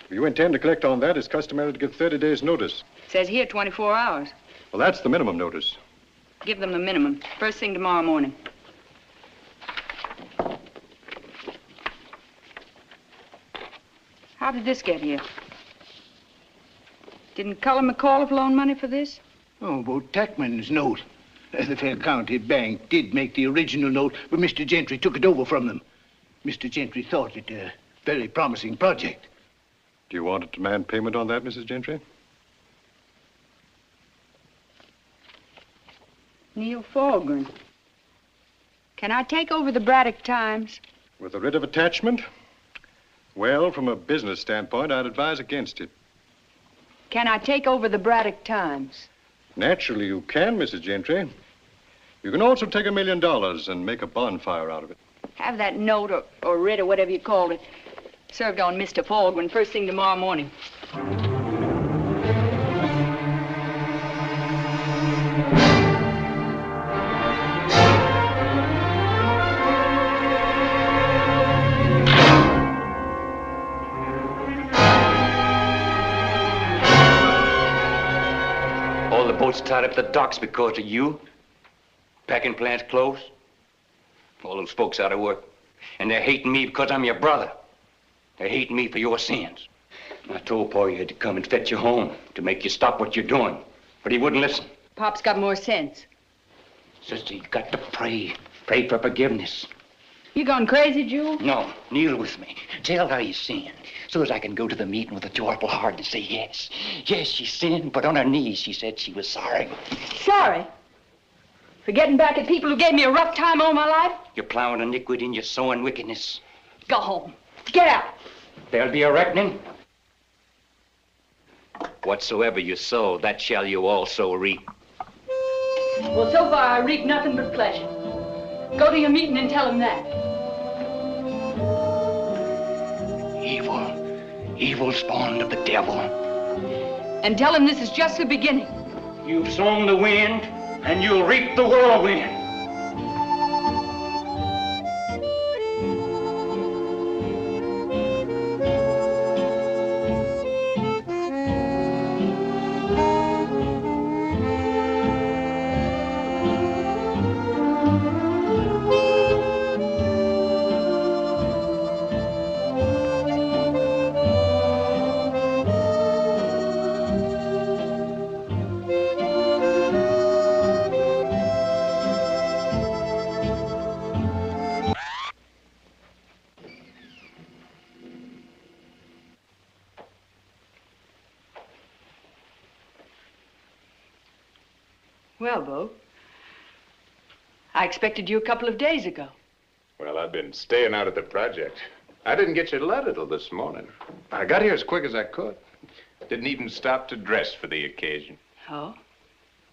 If you intend to collect on that, it's customary to give 30 days' notice. It says here 24 hours. Well, that's the minimum notice. Give them the minimum. First thing tomorrow morning. How did this get here? Didn't Cullen McAuliffe loan money for this? Oh, Boake Tackman's note. The Fair County Bank did make the original note, but Mr. Gentry took it over from them. Mr. Gentry thought it a very promising project. Do you want to demand payment on that, Mrs. Gentry? Neil Fulgren. Can I take over the Braddock Times? With a writ of attachment? Well, from a business standpoint, I'd advise against it. Can I take over the Braddock Times? Naturally, you can, Mrs. Gentry. You can also take $1 million and make a bonfire out of it. Have that note or writ or whatever you called it served on Mr. Fulgren first thing tomorrow morning. All the boats tied up at the docks because of you. Packing plants closed. All those folks out of work. And they're hating me because I'm your brother. They're hating me for your sins. I told Pa you had to come and fetch you home to make you stop what you're doing. But he wouldn't listen. Pop's got more sense. Sister, you've got to pray. Pray for forgiveness. You gone crazy, Jewel? No, kneel with me. Tell her you sinned. So as I can go to the meeting with a joyful heart and say yes. Yes, she sinned, but on her knees she said she was sorry. Sorry? For getting back at people who gave me a rough time all my life? You're plowing iniquity and you're sowing wickedness. Go home. Get out. There'll be a reckoning. Whatsoever you sow, that shall you also reap. Well, so far I reap nothing but pleasure. Go to your meeting and tell him that. Evil spawned of the devil. And tell him this is just the beginning. You've sown the wind, and you'll reap the whirlwind. Well, Bo, I expected you a couple of days ago. Well, I've been staying out at the project. I didn't get your letter till this morning. I got here as quick as I could. Didn't even stop to dress for the occasion. Oh?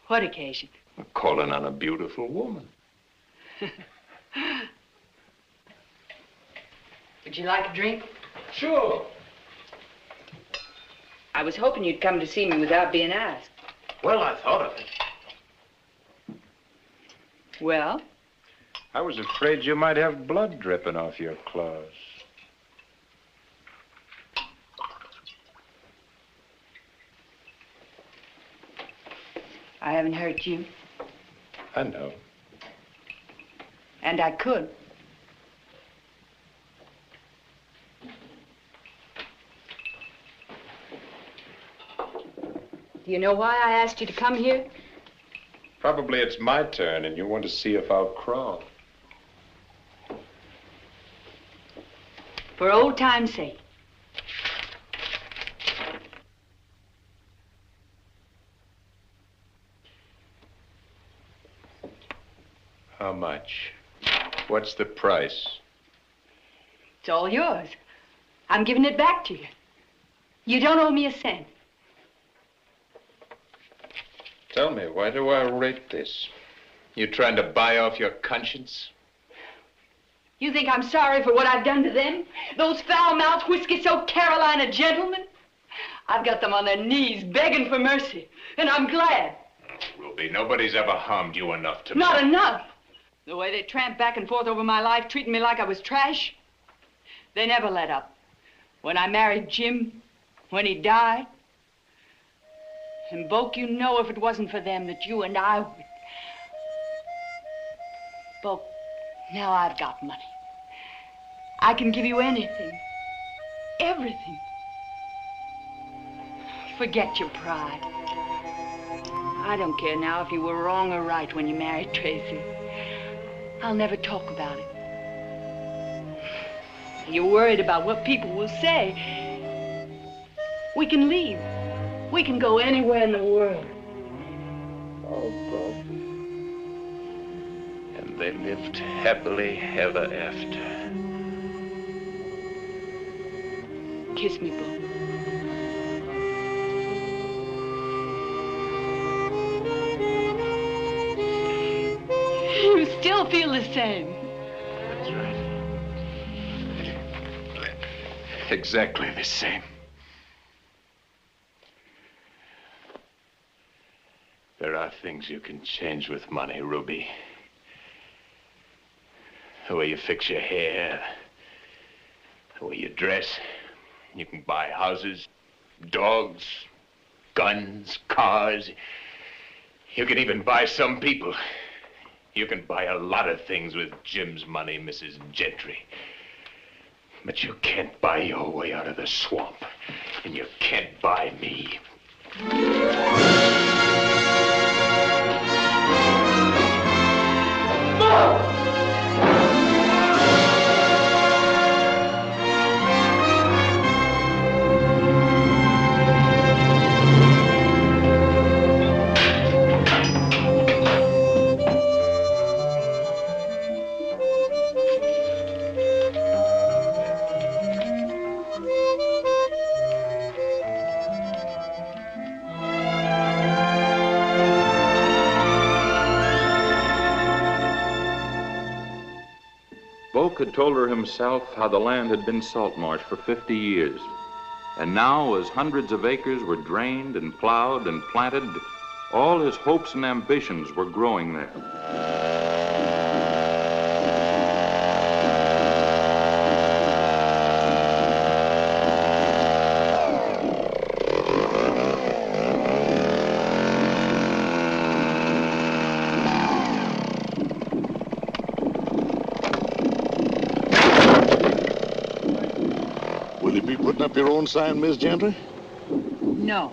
What occasion? Calling on a beautiful woman. Would you like a drink? Sure. I was hoping you'd come to see me without being asked. Well, I thought of it. Well? I was afraid you might have blood dripping off your clothes. I haven't hurt you. I know. And I could. Do you know why I asked you to come here? Probably it's my turn, and you want to see if I'll crawl. For old time's sake. How much? What's the price? It's all yours. I'm giving it back to you. You don't owe me a cent. Tell me, why do I rate this? You trying to buy off your conscience? You think I'm sorry for what I've done to them? Those foul-mouthed, whiskey-soaked Carolina gentlemen? I've got them on their knees begging for mercy, and I'm glad. Ruby, nobody's ever harmed you enough to... Not enough. The way they tramped back and forth over my life, treating me like I was trash. They never let up. When I married Jim, when he died. And Boake, you know if it wasn't for them that you and I would... Boake, now I've got money. I can give you anything. Everything. Forget your pride. I don't care now if you were wrong or right when you married Tracy. I'll never talk about it. You're worried about what people will say. We can leave. We can go anywhere in the world. Oh, Bo. And they lived happily ever after. Kiss me, Bo. You still feel the same. That's right. Exactly the same. There are things you can change with money, Ruby. The way you fix your hair, the way you dress. You can buy houses, dogs, guns, cars. You can even buy some people. You can buy a lot of things with Jim's money, Mrs. Gentry. But you can't buy your way out of the swamp. And you can't buy me. Bo! Boake had told her himself how the land had been salt marsh for 50 years. And now, as hundreds of acres were drained and plowed and planted, all his hopes and ambitions were growing there. Will you be putting up your own sign, Miss Gentry? No.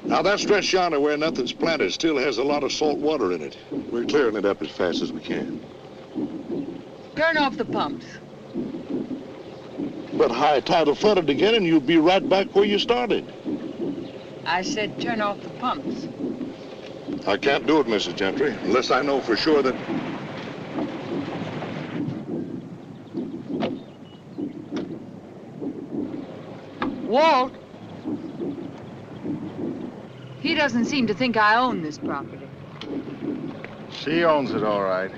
Now, that stretch yonder where nothing's planted still has a lot of salt water in it. We're clearing it up as fast as we can. Turn off the pumps. But high tide will flood it again, and you'll be right back where you started. I said turn off the pumps. I can't do it, Mrs. Gentry, unless I know for sure that... Walt? He doesn't seem to think I own this property. She owns it, all right.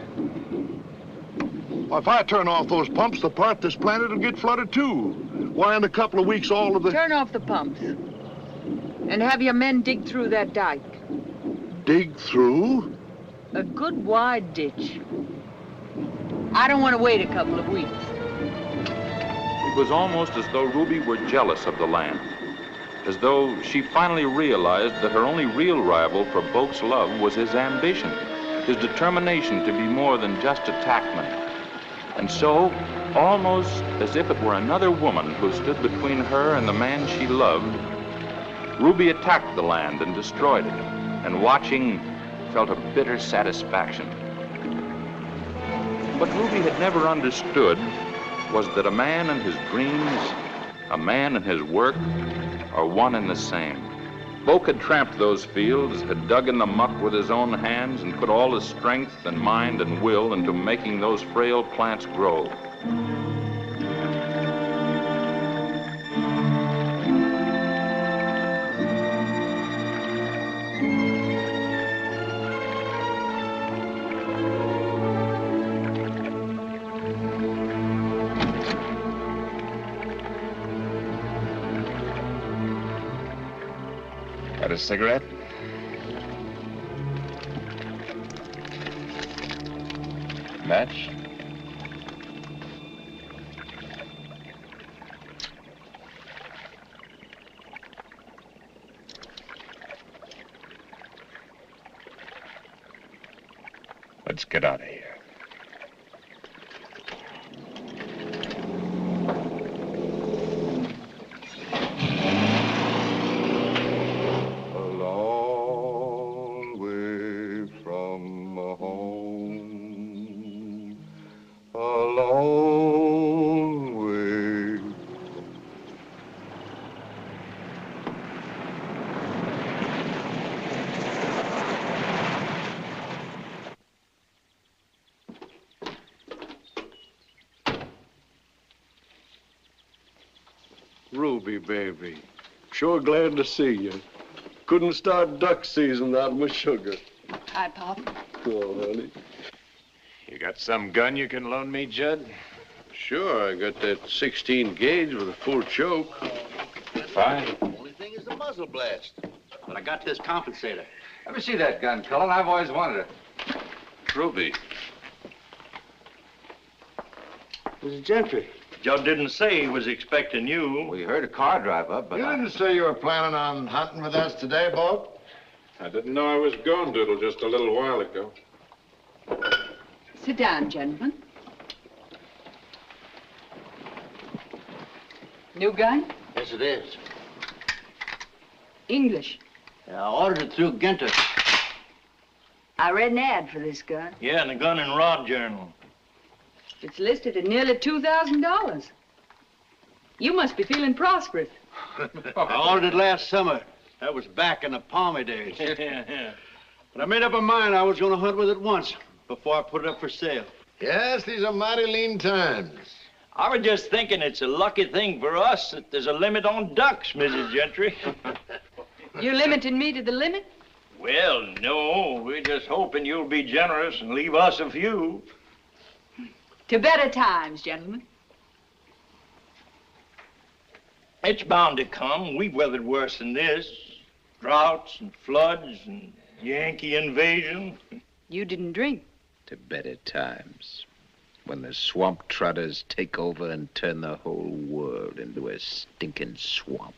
Well, if I turn off those pumps, the part that's planted will get flooded, too. Why, in a couple of weeks, all of the... Turn off the pumps. And have your men dig through that dike. Dig through? A good wide ditch. I don't want to wait a couple of weeks. It was almost as though Ruby were jealous of the land, as though she finally realized that her only real rival for Boake's love was his ambition, his determination to be more than just a tackman. And so, almost as if it were another woman who stood between her and the man she loved, Ruby attacked the land and destroyed it, and watching, felt a bitter satisfaction. What Ruby had never understood was that a man and his dreams, a man and his work, are one and the same. Boake had tramped those fields, had dug in the muck with his own hands, and put all his strength and mind and will into making those frail plants grow. Got a cigarette? Match? Let's get out of here. Ruby, baby. Sure glad to see you. Couldn't start duck season without my sugar. Hi, Pop. Oh, honey. You got some gun you can loan me, Judd? Sure, I got that 16 gauge with a full choke. Fine. Only thing is the muzzle blast. But I got this compensator. Let me see that gun, Cullen. I've always wanted it. Ruby. Mrs. Gentry. Joe didn't say he was expecting you. We heard a car drive up, but You didn't say you were planning on hunting with us today, Boake? I didn't know I was going to till just a little while ago. Sit down, gentlemen. New gun? Yes, it is. English. I ordered it through Gentry. I read an ad for this gun. Yeah, in the Gun and Rod Journal. It's listed at nearly $2,000. You must be feeling prosperous. I ordered it last summer. That was back in the palmy days. But I made up my mind I was going to hunt with it once before I put it up for sale. Yes, these are mighty lean times. I was just thinking it's a lucky thing for us that there's a limit on ducks, Mrs. Gentry. You limiting me to the limit? Well, no. We're just hoping you'll be generous and leave us a few. To better times, gentlemen. It's bound to come. We've weathered worse than this. Droughts and floods and Yankee invasion. You didn't drink. To better times. When the swamp trotters take over and turn the whole world into a stinking swamp.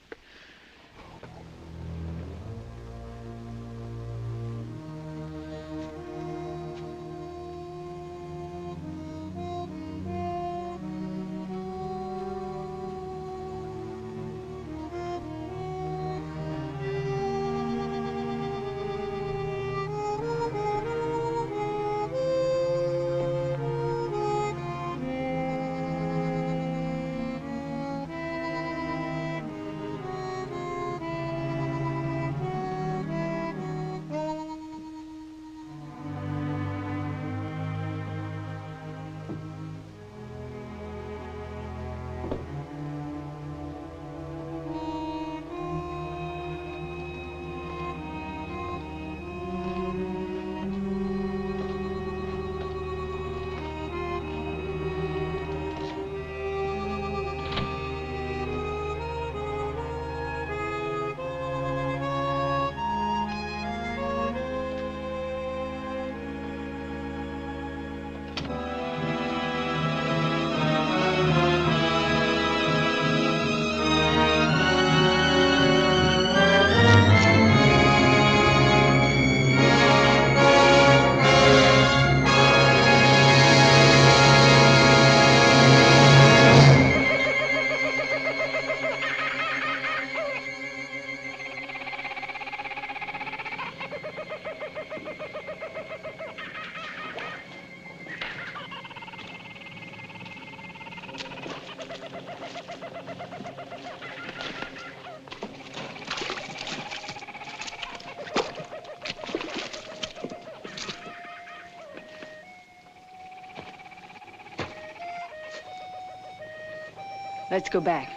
Let's go back.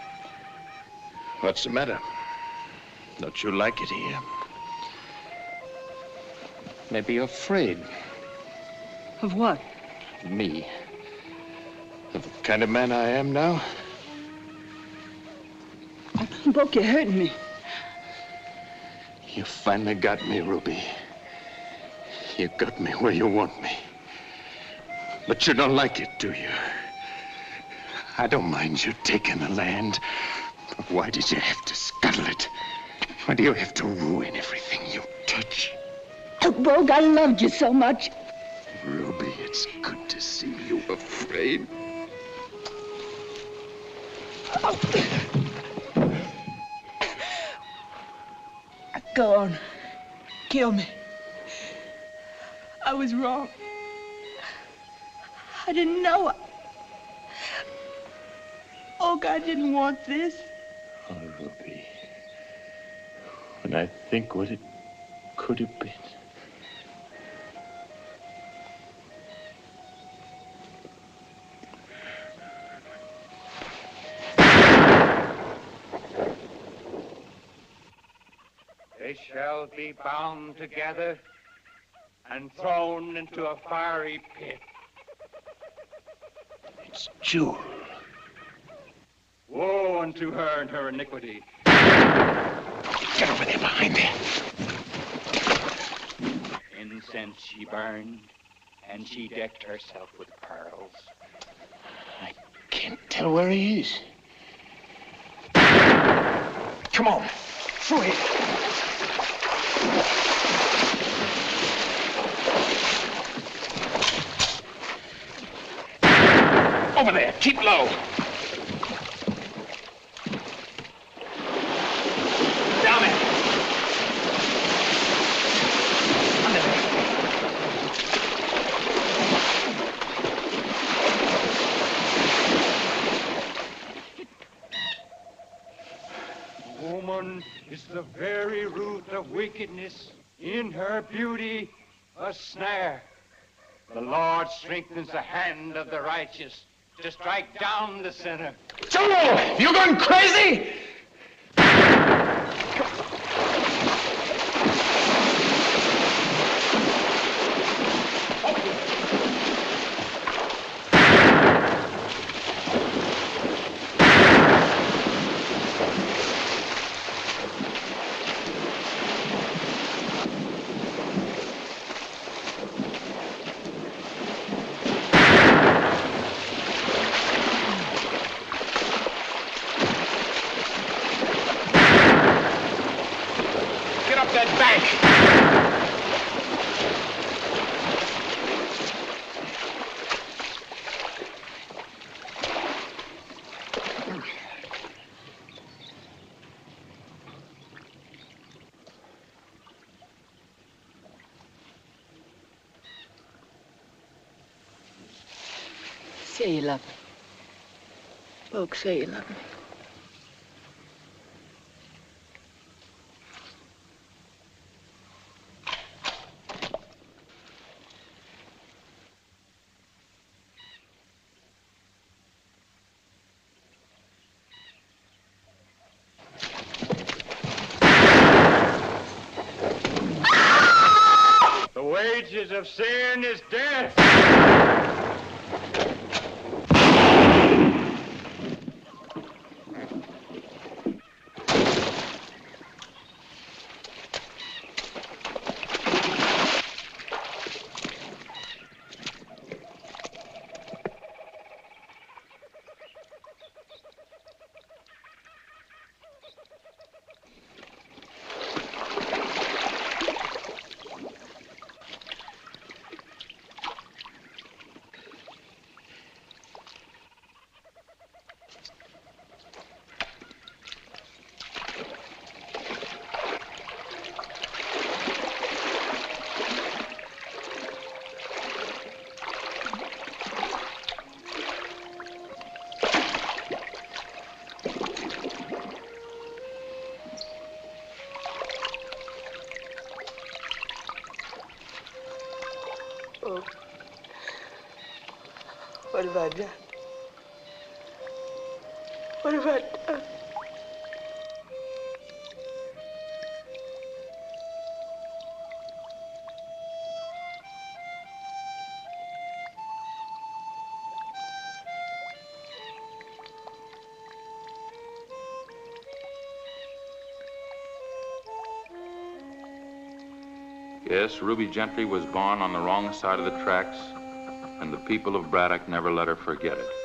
What's the matter? Don't you like it here? Maybe you're afraid. Of what? Me. Of the kind of man I am now? Boake, you're hurting me. You finally got me, Ruby. You got me where you want me. But you don't like it, do you? I don't mind you taking the land. But why did you have to scuttle it? Why do you have to ruin everything you touch? Oh, Boake, I loved you so much. Ruby, it's good to see you afraid. Go on. Kill me. I was wrong. I didn't know. Boake, I didn't want this. Oh, Ruby. When I think what it could have been. They shall be bound together and thrown into a fiery pit. It's Jewel. Woe unto her and her iniquity. Get over there behind there. Incense she burned, and she decked herself with pearls. I can't tell where he is. Come on, through here. Over there, keep low. Down there. Under there. Woman is the very root of wickedness. In her beauty, a snare. The Lord strengthens the hand of the righteous to strike down the sinner. Joel, you going crazy? Say you love me. Boake, say you love me. The wages of sin is death. What have I done? What have I done? Yes, Ruby Gentry was born on the wrong side of the tracks, and the people of Braddock never let her forget it.